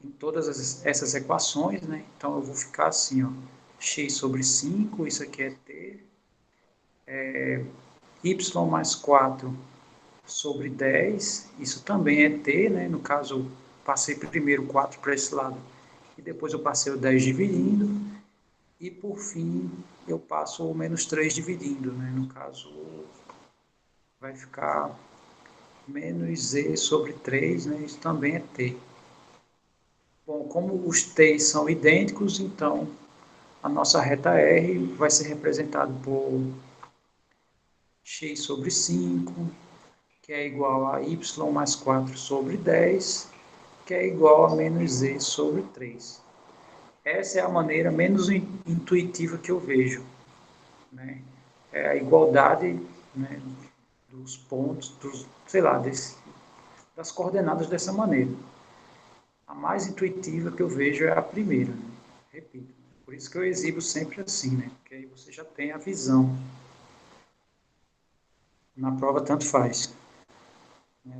em todas essas equações, né? Então, eu vou ficar assim, ó, x sobre 5, isso aqui é t, y mais 4 sobre 10, isso também é t, né? No caso, passei primeiro 4 para esse lado e depois eu passei o 10 dividindo, e por fim eu passo o menos 3 dividindo, né? No caso, vai ficar menos z sobre 3, né? Isso também é t. Bom, como os t são idênticos, então a nossa reta R vai ser representada por x sobre 5, que é igual a y mais 4 sobre 10, que é igual a menos z sobre 3. Essa é a maneira menos intuitiva que eu vejo, né? É a igualdade, né, dos pontos, sei lá, das coordenadas dessa maneira. A mais intuitiva que eu vejo é a primeira, né? Repito. Por isso que eu exibo sempre assim, né? Porque aí você já tem a visão. Na prova, tanto faz.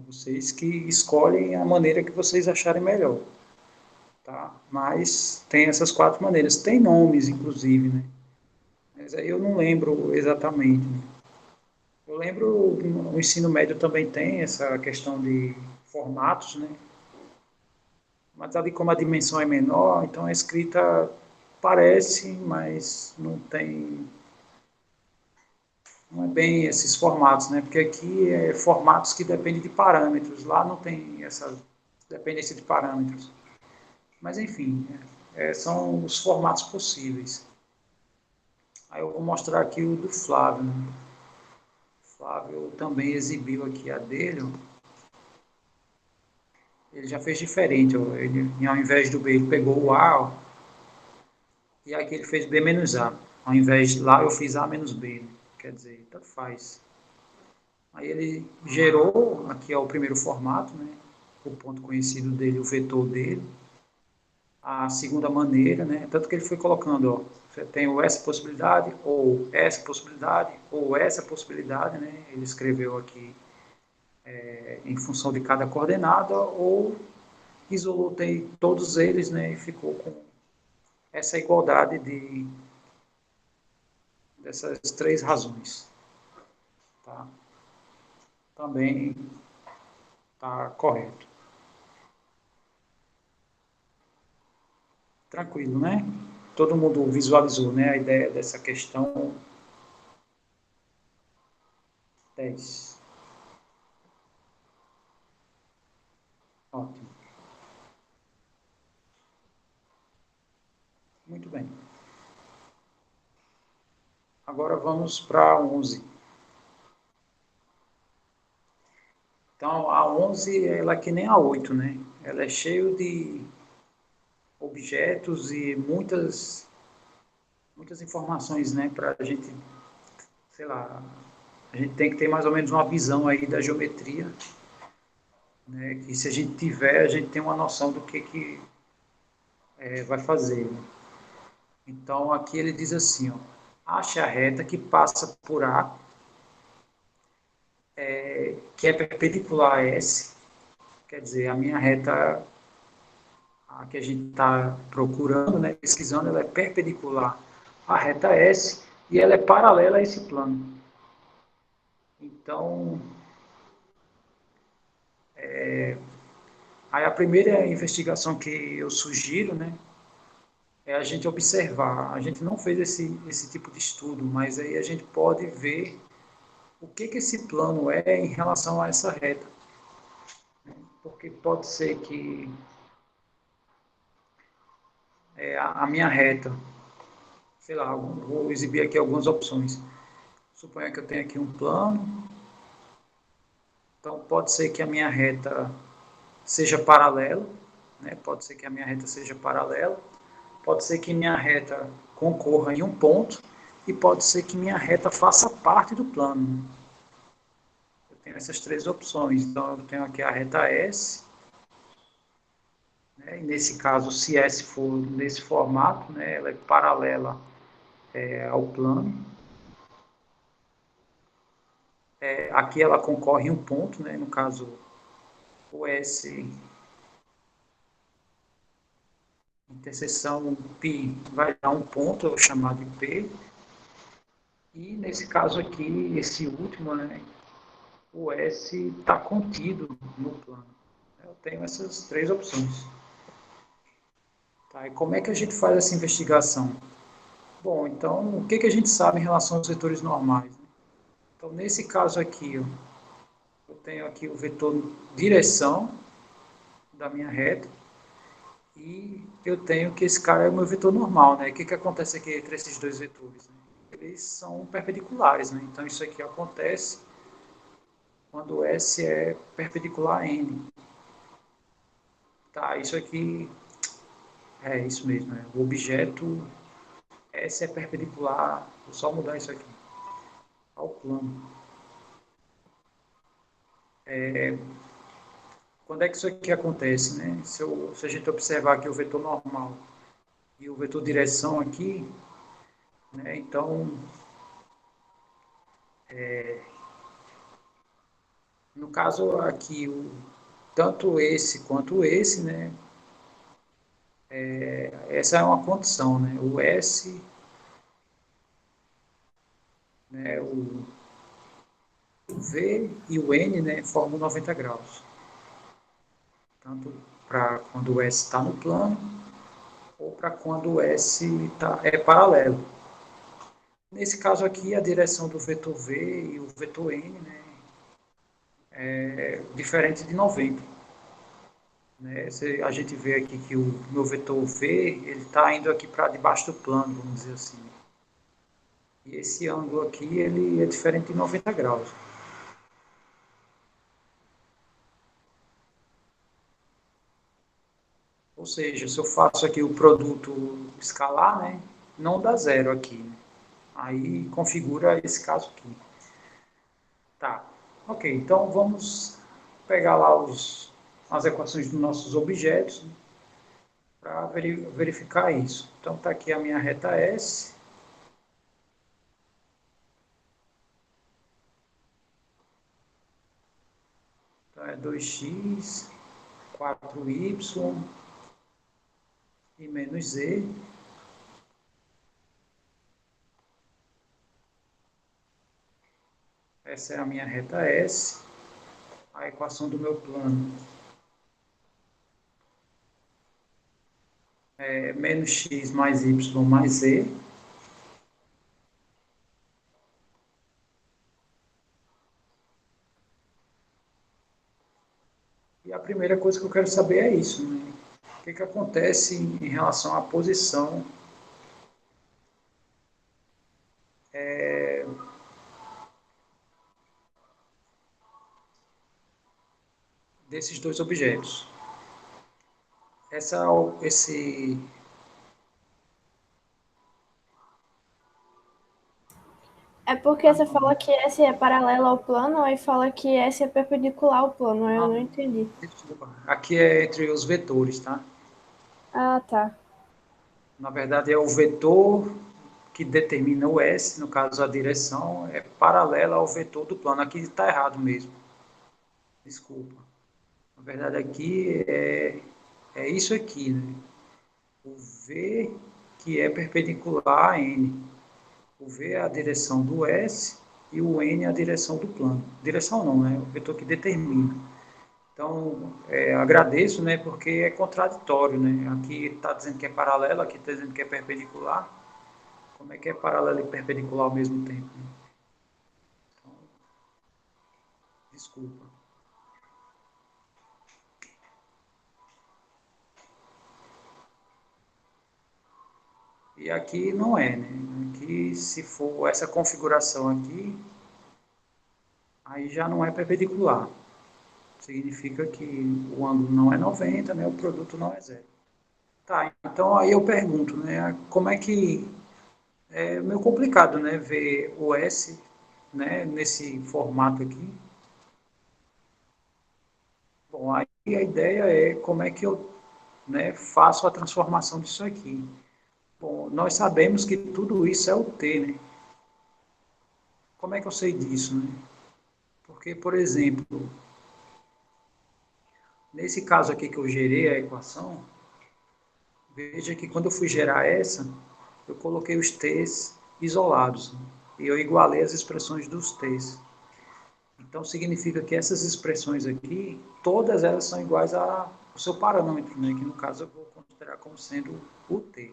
Vocês que escolhem a maneira que vocês acharem melhor. Tá? Mas tem essas 4 maneiras. Tem nomes, inclusive, né? Mas aí eu não lembro exatamente. Né? Eu lembro, no ensino médio também tem essa questão de formatos, né? Mas ali como a dimensão é menor, então a escrita parece, mas não tem, não é bem esses formatos, né? Porque aqui é formatos que dependem de parâmetros, lá não tem essa dependência de parâmetros. Mas enfim, são os formatos possíveis. Aí eu vou mostrar aqui o do Flávio. Né? Flávio também exibiu aqui a dele. Ele já fez diferente. Ó. Ele, ao invés do B, ele pegou o A, ó, e aqui ele fez B menos A. Ao invés de lá, eu fiz A menos B. Quer dizer, tanto faz. Aí ele gerou, aqui é o primeiro formato, né? O ponto conhecido dele, o vetor dele. A segunda maneira, né? Tanto que ele foi colocando, ó, você tem ou essa possibilidade, ou essa possibilidade, ou essa possibilidade, né? Ele escreveu aqui em função de cada coordenada, ou isolou todos eles, né? E ficou com essa igualdade dessas três razões. Tá? Também está correto. Tranquilo, né? Todo mundo visualizou, né, a ideia dessa questão 10. Ótimo. Muito bem. Agora vamos para a 11. Então, a 11, ela é que nem a 8, né? Ela é cheia de objetos e muitas informações, né, para a gente, sei lá, a gente tem que ter mais ou menos uma visão aí da geometria, né, e se a gente tiver, a gente tem uma noção do que vai fazer. Né? Então, aqui ele diz assim, ó, ache a reta que passa por A, que é perpendicular a S, quer dizer, a minha reta, a que a gente está procurando, né, pesquisando, ela é perpendicular à reta S e ela é paralela a esse plano. Então, aí a primeira investigação que eu sugiro, né, é a gente observar. A gente não fez esse tipo de estudo, mas aí a gente pode ver o que esse plano é em relação a essa reta. Porque pode ser que a minha reta, sei lá, vou exibir aqui algumas opções. Suponha que eu tenho aqui um plano, então pode ser que a minha reta seja paralela, né? Pode ser que a minha reta seja paralela, pode ser que minha reta concorra em um ponto e pode ser que minha reta faça parte do plano. Eu tenho essas três opções. Então, eu tenho aqui a reta S, né? E nesse caso, se S for nesse formato, né, ela é paralela ao plano. Aqui ela concorre em um ponto, né? No caso, o S interseção π vai dar um ponto, chamado de P. E nesse caso aqui, esse último, né, o S está contido no plano. Eu tenho essas três opções. Tá, e como é que a gente faz essa investigação? Bom, então, o que a gente sabe em relação aos vetores normais? Né? Então, nesse caso aqui, ó, eu tenho aqui o vetor direção da minha reta e eu tenho que esse cara é o meu vetor normal, né? O que acontece aqui entre esses dois vetores? Né? Eles são perpendiculares, né? Então, isso aqui acontece quando S é perpendicular a N. Tá, isso aqui é isso mesmo, né? O objeto S é perpendicular, vou só mudar isso aqui, ao plano. Quando é que isso aqui acontece, né? Se a gente observar aqui o vetor normal e o vetor direção aqui, né? Então, no caso aqui, tanto esse quanto esse, né? Essa é uma condição, né? O S, né? O V e o N, né? Formam 90 graus. Tanto para quando o S está no plano, ou para quando o S é paralelo. Nesse caso aqui, a direção do vetor V e o vetor N, né, é diferente de 90. Né? A gente vê aqui que o meu vetor V ele está indo aqui para debaixo do plano, vamos dizer assim. E esse ângulo aqui ele é diferente de 90 graus. Ou seja, se eu faço aqui o produto escalar, né, não dá zero aqui, né? Aí configura esse caso aqui. Tá, ok, então vamos pegar lá as equações dos nossos objetos para verificar isso. Então está aqui a minha reta S. Então é 2x, 4y e menos z. Essa é a minha reta S. A equação do meu plano é menos x mais y mais z. E a primeira coisa que eu quero saber é isso, né? O que acontece em relação à posição desses dois objetos. Esse É porque você fala que S é paralelo ao plano e fala que S é perpendicular ao plano. Eu não entendi. Desculpa, aqui é entre os vetores, tá? Ah, tá. Na verdade, é o vetor que determina o S, no caso a direção, é paralela ao vetor do plano. Aqui está errado mesmo. Desculpa. Na verdade, aqui é isso aqui, né? O V que é perpendicular a N. O V é a direção do S e o N é a direção do plano. Direção não, né? O vetor que determina. Então, agradeço, né? Porque é contraditório, né? Aqui está dizendo que é paralelo, aqui está dizendo que é perpendicular. Como é que é paralelo e perpendicular ao mesmo tempo? Né? Então, desculpa. E aqui não é, né? Aqui, se for essa configuração aqui, aí já não é perpendicular. Significa que o ângulo não é 90, né? O produto não é zero. Tá, então aí eu pergunto, né? Como é que... É meio complicado, né? Ver o S, né? Nesse formato aqui. Bom, aí a ideia é como é que eu, né, faço a transformação disso aqui. Bom, nós sabemos que tudo isso é o t, né? Como é que eu sei disso, né? Porque, por exemplo, nesse caso aqui que eu gerei a equação, veja que quando eu fui gerar essa, eu coloquei os t's isolados, né? E eu igualei as expressões dos t's. Então, significa que essas expressões aqui, todas elas são iguais ao seu parâmetro, né? Que no caso eu vou considerar como sendo o t.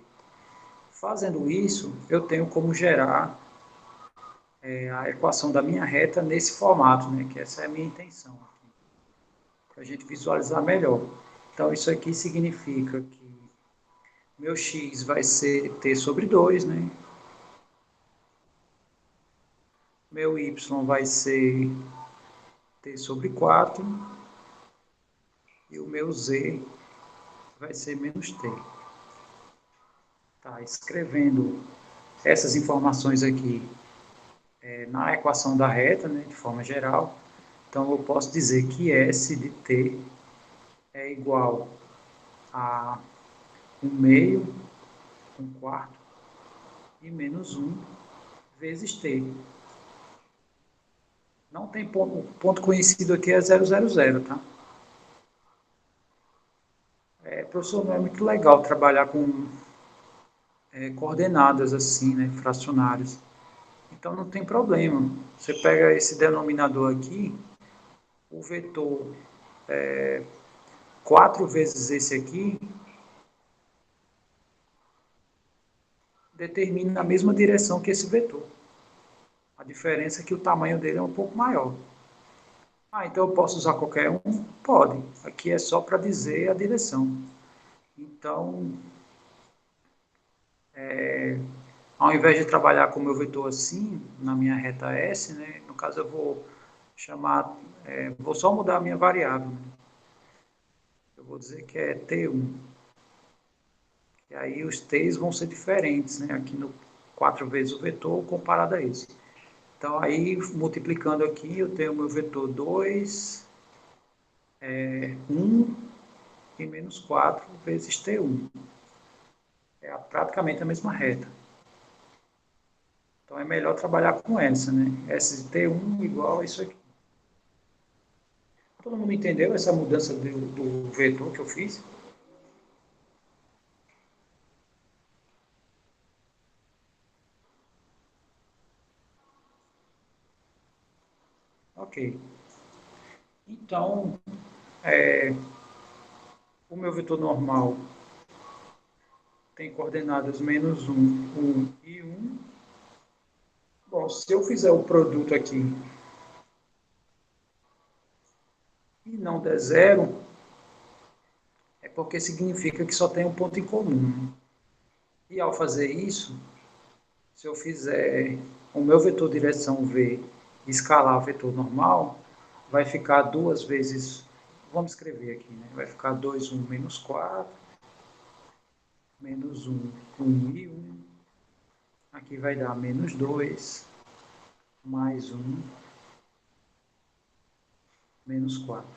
Fazendo isso, eu tenho como gerar a equação da minha reta nesse formato, né? Que essa é a minha intenção, para a gente visualizar melhor. Então, isso aqui significa que meu x vai ser t sobre 2, né? Meu y vai ser t sobre 4 e o meu z vai ser menos t. Tá, escrevendo essas informações aqui na equação da reta, né, de forma geral, então eu posso dizer que S de t é igual a 1 meio, 1 quarto e menos 1 vezes t. Não tem ponto, o ponto conhecido aqui é 000, tá? Professor, não é muito legal trabalhar com coordenadas assim, né, fracionárias. Então não tem problema. Você pega esse denominador aqui, o vetor 4 vezes esse aqui, determina a mesma direção que esse vetor. A diferença é que o tamanho dele é um pouco maior. Então eu posso usar qualquer um? Pode. Aqui é só para dizer a direção. Então, ao invés de trabalhar com o meu vetor assim, na minha reta S, né, no caso eu vou chamar, vou só mudar a minha variável. Né? Eu vou dizer que é T1. E aí os t's vão ser diferentes, né? Aqui no 4 vezes o vetor comparado a esse. Então, aí, multiplicando aqui, eu tenho o meu vetor 2, 1 e menos 4 vezes T1. É praticamente a mesma reta. Então, é melhor trabalhar com essa, né? S de T1 igual a isso aqui. Todo mundo entendeu essa mudança do vetor que eu fiz? Ok. Então, o meu vetor normal tem coordenadas menos 1, 1 e 1. Bom, se eu fizer o produto aqui e não der zero, é porque significa que só tem um ponto em comum. E ao fazer isso, se eu fizer o meu vetor direção V escalar o vetor normal, vai ficar 2 vezes, vamos escrever aqui, né? Vai ficar 2, 1, menos 4, menos 1, 1 e 1. Aqui vai dar menos 2, mais 1, menos 4.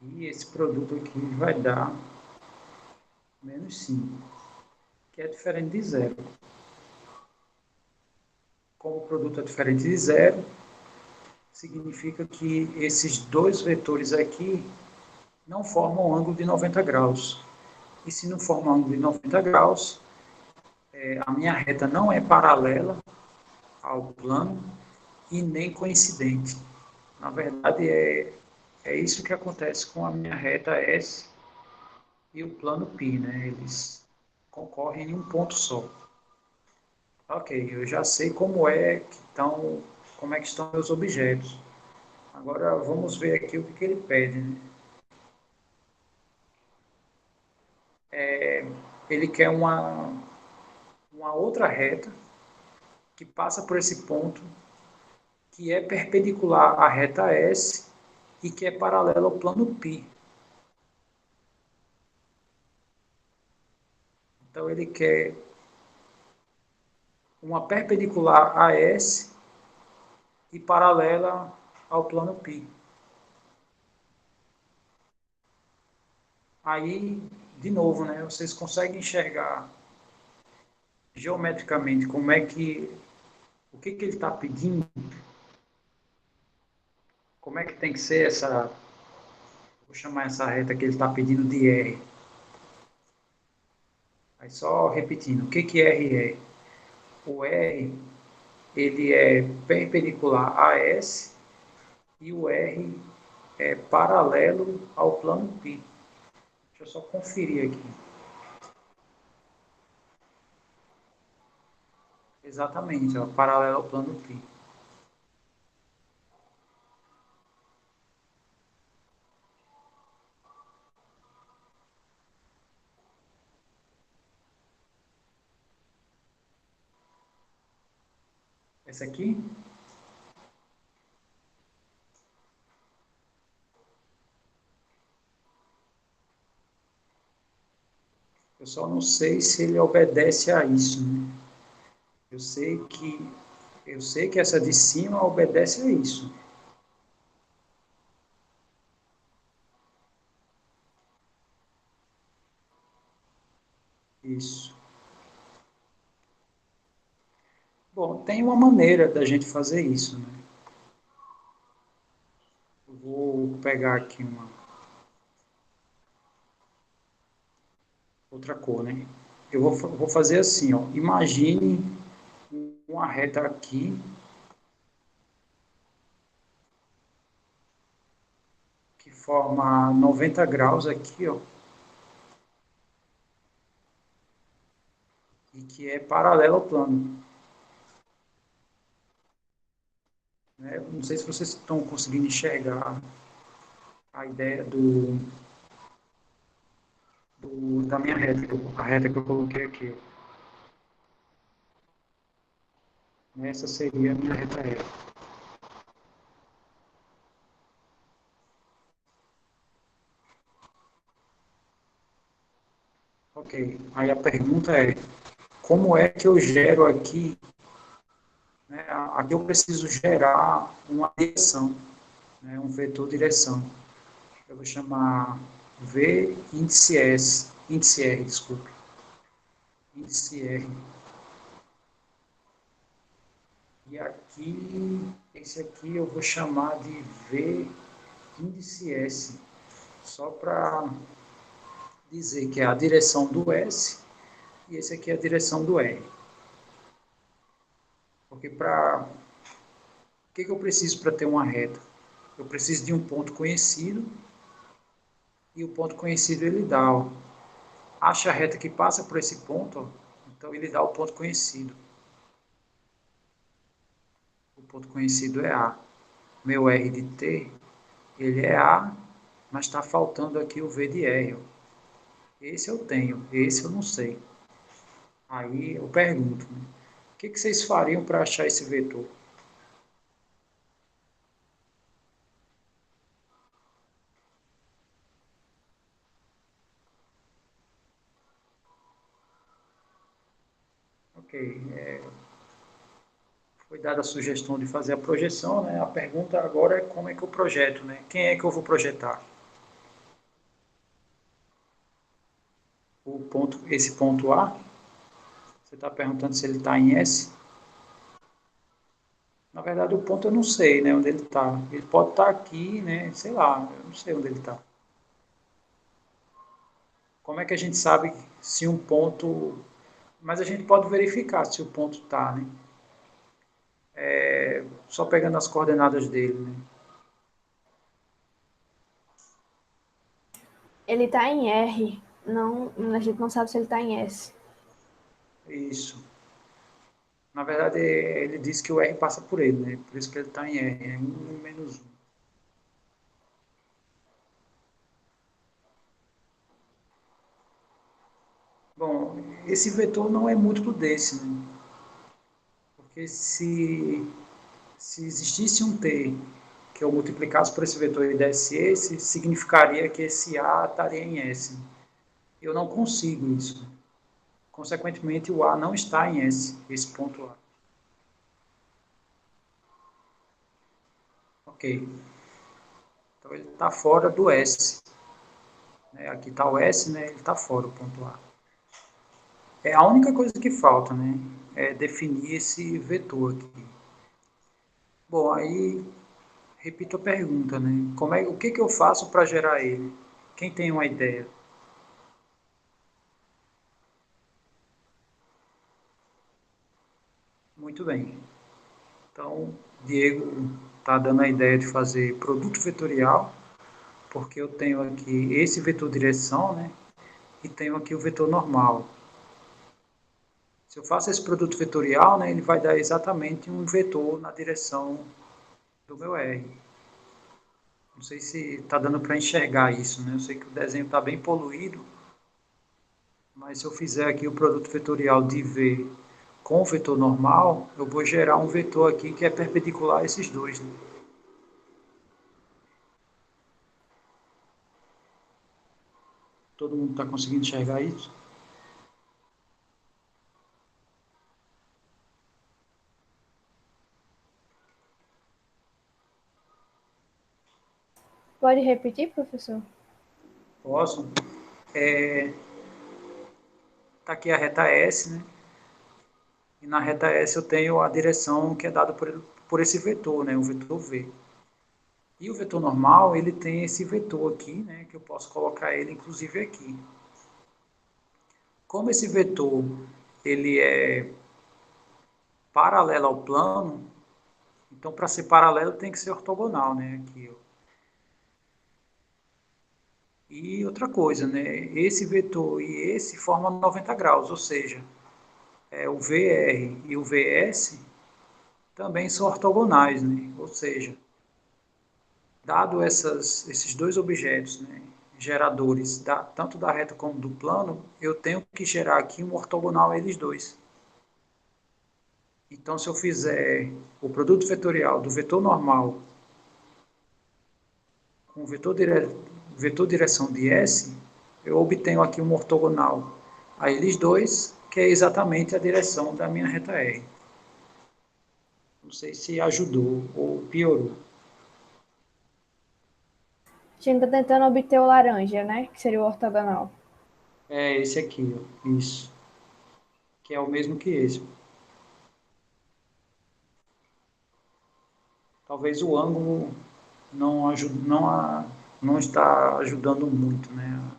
E esse produto aqui vai dar menos 5, que é diferente de zero. Como o produto é diferente de zero, significa que esses dois vetores aqui não formam um ângulo de 90 graus. E se não formar um ângulo de 90 graus, a minha reta não é paralela ao plano e nem coincidente. Na verdade, é isso que acontece com a minha reta S e o plano π, né? Eles concorrem em um ponto só. Ok, eu já sei como é que estão meus objetos. Agora vamos ver aqui o que ele pede, né? Ele quer uma outra reta que passa por esse ponto, que é perpendicular à reta S e que é paralela ao plano π. Então ele quer uma perpendicular a S e paralela ao plano π. Aí, de novo, né, vocês conseguem enxergar geometricamente o que ele está pedindo, como é que tem que ser vou chamar essa reta que ele está pedindo de R. Aí só repetindo, o que R é? O R, ele é perpendicular a S e o R é paralelo ao plano π. Deixa eu só conferir aqui. Exatamente, ó, paralelo ao plano π. Essa aqui, eu só não sei se ele obedece a isso, né? Eu sei que essa de cima obedece a isso. Isso. Bom, tem uma maneira da gente fazer isso, né? Eu vou pegar aqui uma outra cor, né? Eu vou fazer assim, ó. Imagine uma reta aqui que forma 90 graus aqui, ó. E que é paralelo ao plano. Né? Não sei se vocês estão conseguindo enxergar a ideia da minha reta, a reta que eu coloquei aqui. Essa seria a minha reta reta. Ok. Aí a pergunta é, como é que eu gero aqui, né? Aqui eu preciso gerar uma direção, né? Um vetor direção. Eu vou chamar V índice S, índice R, desculpe. Índice R. E aqui, esse aqui eu vou chamar de V índice S, só para dizer que é a direção do S e esse aqui é a direção do R. Porque para o que eu preciso para ter uma reta? Eu preciso de um ponto conhecido e o ponto conhecido ele dá, ó, acha a reta que passa por esse ponto, ó, então ele dá o ponto conhecido. O ponto conhecido é A. Meu R de T, ele é A, mas está faltando aqui o V de R. Ó. Esse eu tenho, esse eu não sei. Aí eu pergunto, né? O que vocês fariam para achar esse vetor? Ok, foi dada a sugestão de fazer a projeção, né? A pergunta agora é como é que eu projeto, né? Quem é que eu vou projetar? Esse ponto A, você está perguntando se ele está em S? Na verdade, o ponto eu não sei, né, onde ele está. Ele pode estar aqui, né, sei lá, eu não sei onde ele está. Como é que a gente sabe se um ponto... Mas a gente pode verificar se o ponto está, né? Só pegando as coordenadas dele, né? Ele tá em R. Não, a gente não sabe se ele tá em S. Isso. Na verdade, ele disse que o R passa por ele, né? Por isso que ele está em R, é 1 menos 1. Bom, esse vetor não é múltiplo desse, né? Porque se existisse um t que eu multiplicasse por esse vetor e desse esse, significaria que esse A estaria em S. Eu não consigo isso. Consequentemente, o A não está em S, esse ponto A. Ok. Então, ele está fora do S. Aqui está o S, né? Ele está fora do ponto A. É a única coisa que falta, né? É definir esse vetor aqui. Bom, aí repito a pergunta, né? O que eu faço para gerar ele? Quem tem uma ideia? Muito bem. Então, Diego está dando a ideia de fazer produto vetorial, porque eu tenho aqui esse vetor direção, né? E tenho aqui o vetor normal. Se eu faço esse produto vetorial, né, ele vai dar exatamente um vetor na direção do meu R. Não sei se está dando para enxergar isso, né? Eu sei que o desenho está bem poluído, mas se eu fizer aqui o produto vetorial de V com o vetor normal, eu vou gerar um vetor aqui que é perpendicular a esses dois. Né? Todo mundo está conseguindo enxergar isso? Pode repetir, professor? Posso? Está aqui a reta S, né? E na reta S eu tenho a direção que é dada por esse vetor, né? O vetor V. E o vetor normal, ele tem esse vetor aqui, né? Que eu posso colocar ele, inclusive, aqui. Como esse vetor, ele é paralelo ao plano, então, para ser paralelo, tem que ser ortogonal, né? Aqui, ó. E outra coisa, né? Esse vetor e esse formam 90 graus, ou seja, o VR e o VS também são ortogonais, né? Ou seja, dado esses dois objetos, né, geradores, tanto da reta como do plano, eu tenho que gerar aqui um ortogonal a eles dois. Então, se eu fizer o produto vetorial do vetor normal com vetor direção de S, eu obtenho aqui um ortogonal a eles dois, que é exatamente a direção da minha reta R. Não sei se ajudou ou piorou. A gente está tentando obter o laranja, né? Que seria o ortogonal. É esse aqui, ó, isso. Que é o mesmo que esse. Talvez o ângulo não, ajude, não está ajudando muito, né?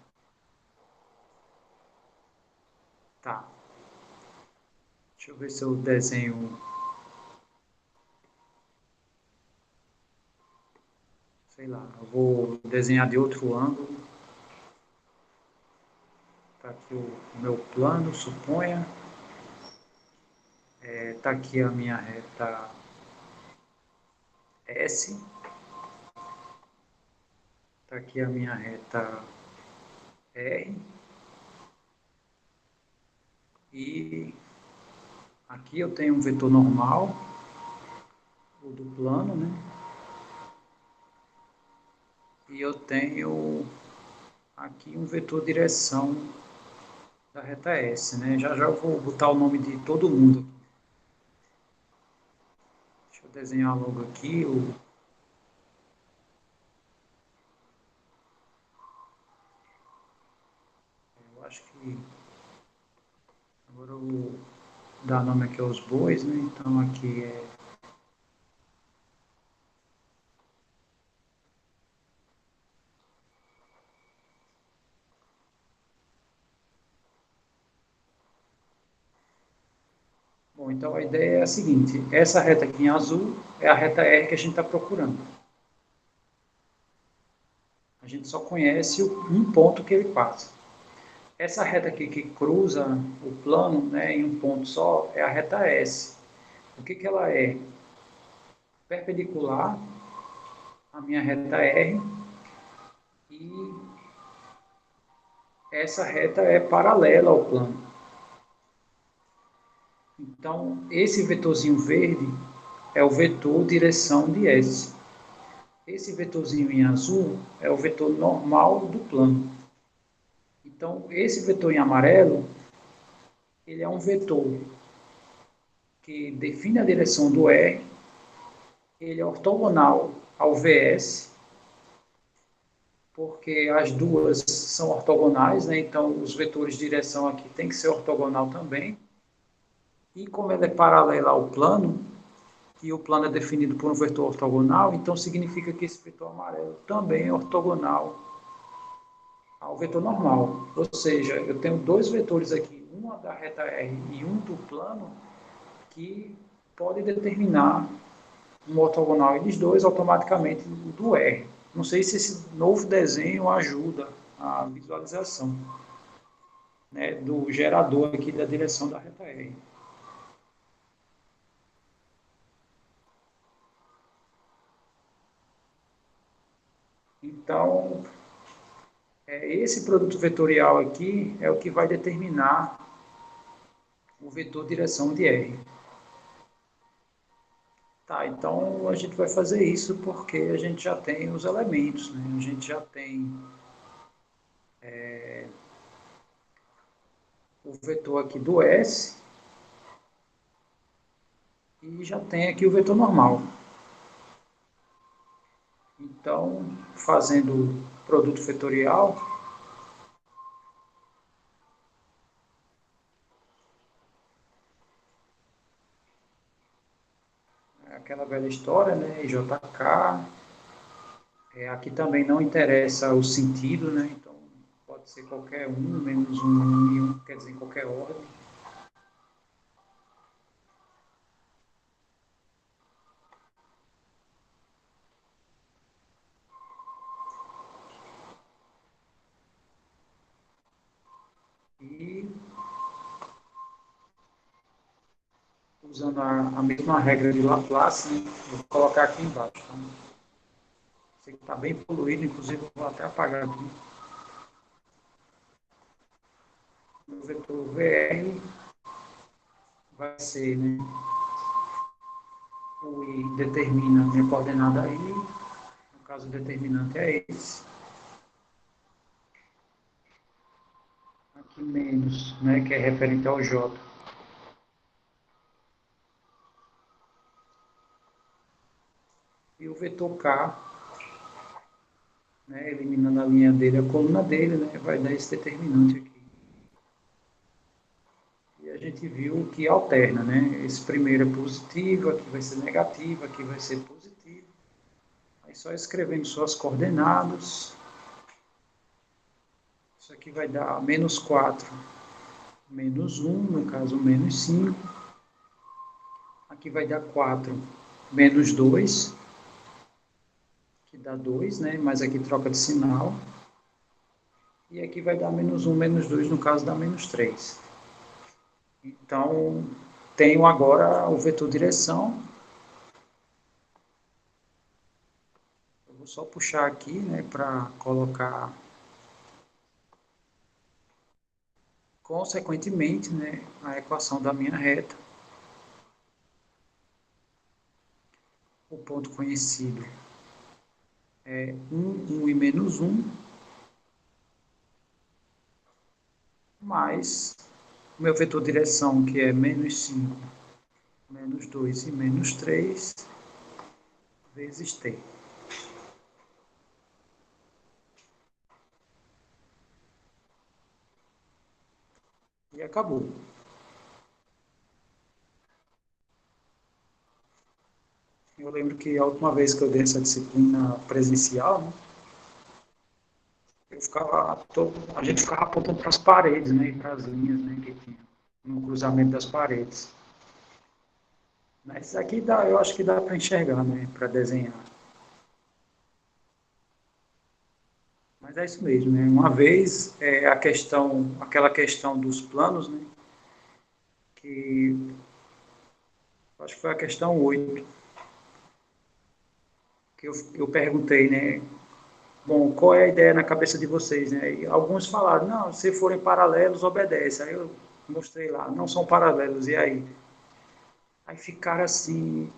Tá. Deixa eu ver se eu desenho. Sei lá, eu vou desenhar de outro ângulo. Tá aqui o meu plano, suponha. Tá aqui a minha reta S. Tá aqui a minha reta R. E aqui eu tenho um vetor normal, o do plano, né? E eu tenho aqui um vetor direção da reta S, né? Já já eu vou botar o nome de todo mundo aqui. Deixa eu desenhar logo aqui eu acho que agora eu vou dar nome aqui aos bois, né? Então aqui é bom, então a ideia é a seguinte, essa reta aqui em azul é a reta R que a gente está procurando. A gente só conhece um ponto que ele passa. Essa reta aqui que cruza o plano, né, em um ponto só é a reta S. O que ela é? Perpendicular à minha reta R e essa reta é paralela ao plano. Então, esse vetorzinho verde é o vetor direção de S. Esse vetorzinho em azul é o vetor normal do plano. Então, esse vetor em amarelo, ele é um vetor que define a direção do R, ele é ortogonal ao VS, porque as duas são ortogonais, né? Então os vetores de direção aqui tem que ser ortogonal também. E como ele é paralela ao plano, e o plano é definido por um vetor ortogonal, então significa que esse vetor amarelo também é ortogonal ao vetor normal. Ou seja, eu tenho dois vetores aqui, um da reta R e um do plano, que podem determinar um ortogonal eles dois automaticamente do R. Não sei se esse novo desenho ajuda a visualização, né, do gerador aqui da direção da reta R. Então, esse produto vetorial aqui é o que vai determinar o vetor direção de R. Tá, então a gente vai fazer isso porque a gente já tem os elementos, né? A gente já tem o vetor aqui do S e já tem aqui o vetor normal. Então, fazendo produto vetorial, é aquela velha história, né? JK. Aqui também não interessa o sentido, né? Então, pode ser qualquer um, menos um e um, quer dizer, em qualquer ordem. E usando a mesma regra de Laplace, né? Eu vou colocar aqui embaixo. Então, sei que está bem poluído, inclusive eu vou até apagar aqui. O vetor VR vai ser, né? O I determina a minha coordenada I, no caso o determinante é esse. aqui menos, né, que é referente ao J. E o vetor K, né, eliminando a linha dele, a coluna dele, né, vai dar esse determinante aqui. E a gente viu que alterna, né? Esse primeiro é positivo, aqui vai ser negativo, aqui vai ser positivo. Aí só escrevendo suas coordenadas. Isso aqui vai dar menos 4, menos 1, no caso menos 5. Aqui vai dar 4, menos 2, que dá 2, né? Mas aqui troca de sinal. E aqui vai dar menos 1, menos 2, no caso dá menos 3. Então, tenho agora o vetor direção. Eu vou só puxar aqui, né, para colocar consequentemente, né, a equação da minha reta. O ponto conhecido é 1, 1 e menos 1, mais o meu vetor direção, que é menos 5, menos 2 e menos 3, vezes t. E acabou. Eu lembro que a última vez que eu dei essa disciplina presencial, né, a gente ficava apontando para as paredes, né, e para as linhas, né, que tinha no cruzamento das paredes. Mas aqui dá, eu acho que dá para enxergar, né, para desenhar. Mas é isso mesmo, né? Uma vez aquela questão dos planos, né, que acho que foi a questão 8, que eu perguntei, né, bom, qual é a ideia na cabeça de vocês, né? E alguns falaram, não, se forem paralelos, obedece. Aí eu mostrei lá, não são paralelos, e aí? Aí ficaram assim,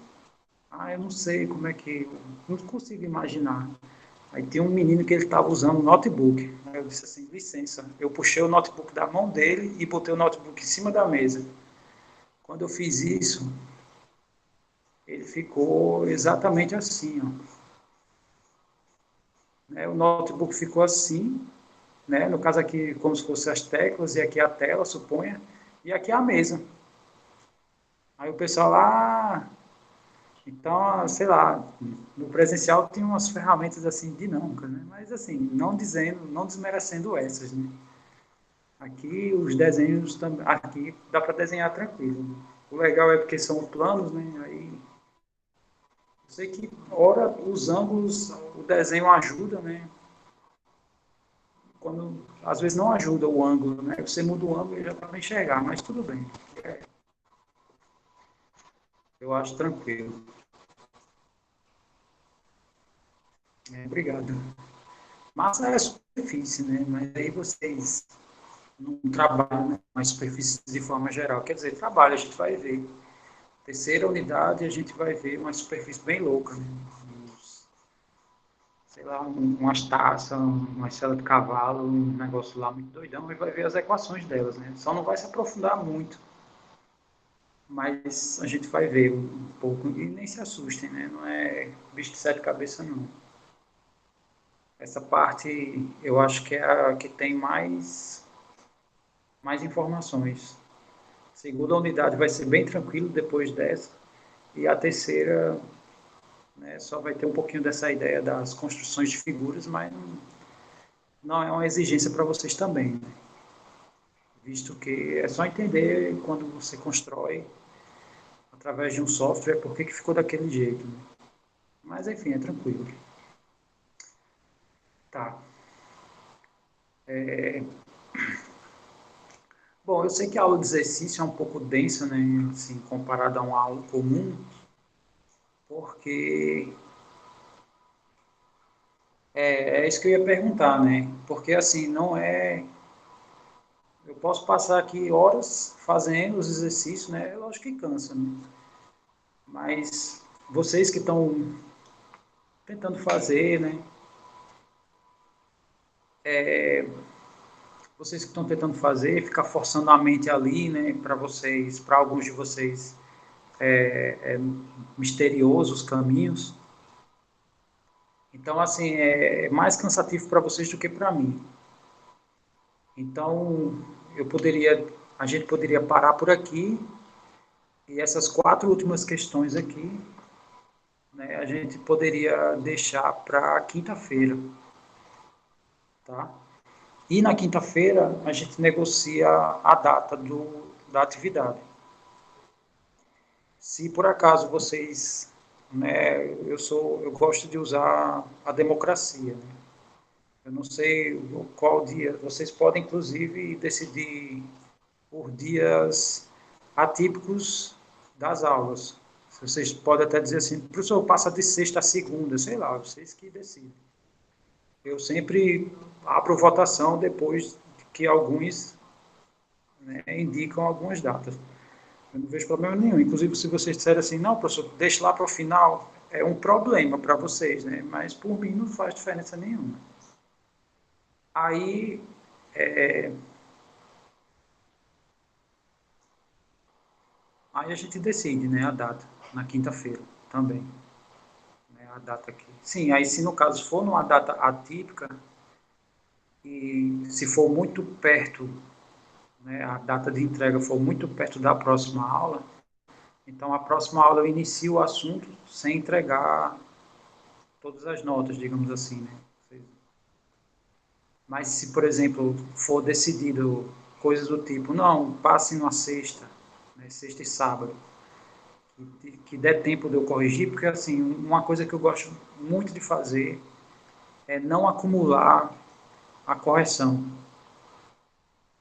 eu não sei como é que, eu não consigo imaginar. Aí tem um menino que ele estava usando um notebook. Aí eu disse assim, licença. Eu puxei o notebook da mão dele e botei o notebook em cima da mesa. Quando eu fiz isso, ele ficou exatamente assim, ó. Né? O notebook ficou assim, né? No caso aqui, como se fossem as teclas, e aqui a tela, suponha, e aqui a mesa. Aí o pessoal lá, então, sei lá, no presencial tem umas ferramentas assim dinâmicas, né? Mas assim, não dizendo, não desmerecendo essas, né? Aqui os desenhos também, aqui dá para desenhar tranquilo. O legal é porque são planos, né? Aí eu sei que ora os ângulos, o desenho ajuda, né? Quando às vezes não ajuda o ângulo, né? Você muda o ângulo e já dá para enxergar, mas tudo bem. Eu acho tranquilo. Obrigado. Massa é a superfície, né? Mas aí vocês não trabalham, né, com a superfície de forma geral. Quer dizer, trabalho, a gente vai ver. Terceira unidade, a gente vai ver uma superfície bem louca, né? Sei lá, umas taças, uma cela de cavalo, um negócio lá muito doidão, e vai ver as equações delas, né? Só não vai se aprofundar muito, mas a gente vai ver um pouco, e nem se assustem, né? Não é bicho de sete cabeças, não. Essa parte eu acho que é a que tem mais informações. A segunda unidade vai ser bem tranquilo depois dessa, e a terceira, né, só vai ter um pouquinho dessa ideia das construções de figuras, mas não é uma exigência para vocês também, né? Visto que é só entender quando você constrói através de um software por que ficou daquele jeito, né? Mas enfim, é tranquilo. Tá. Bom, eu sei que a aula de exercício é um pouco densa, né, assim, comparada a uma aula comum, porque é isso que eu ia perguntar, né? Porque assim, não é. Eu posso passar aqui horas fazendo os exercícios, né? Lógico que cansa, né? Mas vocês que estão tentando fazer, né? vocês que estão tentando fazer, ficar forçando a mente ali, né, para vocês, para alguns de vocês, é misterioso os caminhos. Então, assim, é mais cansativo para vocês do que para mim. Então, a gente poderia parar por aqui e essas 4 últimas questões aqui, né, a gente poderia deixar para quinta-feira, tá? E na quinta-feira a gente negocia a data da atividade. Se por acaso vocês, né, eu gosto de usar a democracia, né? Eu não sei qual dia, vocês podem inclusive decidir por dias atípicos das aulas. Vocês podem até dizer assim, professor, passa de sexta a segunda, sei lá, vocês que decidem. Eu sempre abro votação depois que alguns, né, indicam algumas datas. Eu não vejo problema nenhum. Inclusive, se vocês disserem assim, não, professor, deixa lá para o final, é um problema para vocês, né? Mas por mim não faz diferença nenhuma. Aí, aí a gente decide, né, a data, na quinta-feira também. Né, a data aqui. Sim, aí se no caso for numa data atípica, e se for muito perto, né, a data de entrega for muito perto da próxima aula, então a próxima aula eu inicio o assunto sem entregar todas as notas, digamos assim, né? Mas se, por exemplo, for decidido coisas do tipo, não, passe numa sexta, né, sexta e sábado, que der tempo de eu corrigir, porque assim, uma coisa que eu gosto muito de fazer é não acumular a correção.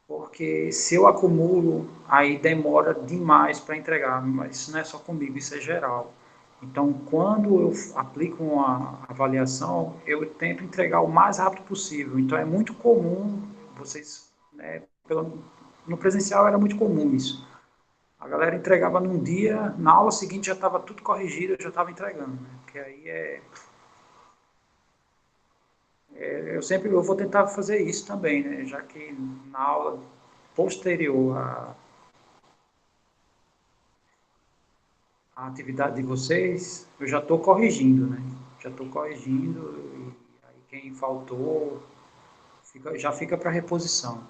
Porque se eu acumulo, aí demora demais para entregar, mas isso não é só comigo, isso é geral. Então, quando eu aplico uma avaliação, eu tento entregar o mais rápido possível. Então, é muito comum, vocês, né, no presencial era muito comum isso. A galera entregava num dia, na aula seguinte já estava tudo corrigido, eu já estava entregando. Né? Porque aí eu vou tentar fazer isso também, né? Já que na aula posterior à atividade de vocês, eu já estou corrigindo, né? Já estou corrigindo e aí quem faltou já fica para reposição.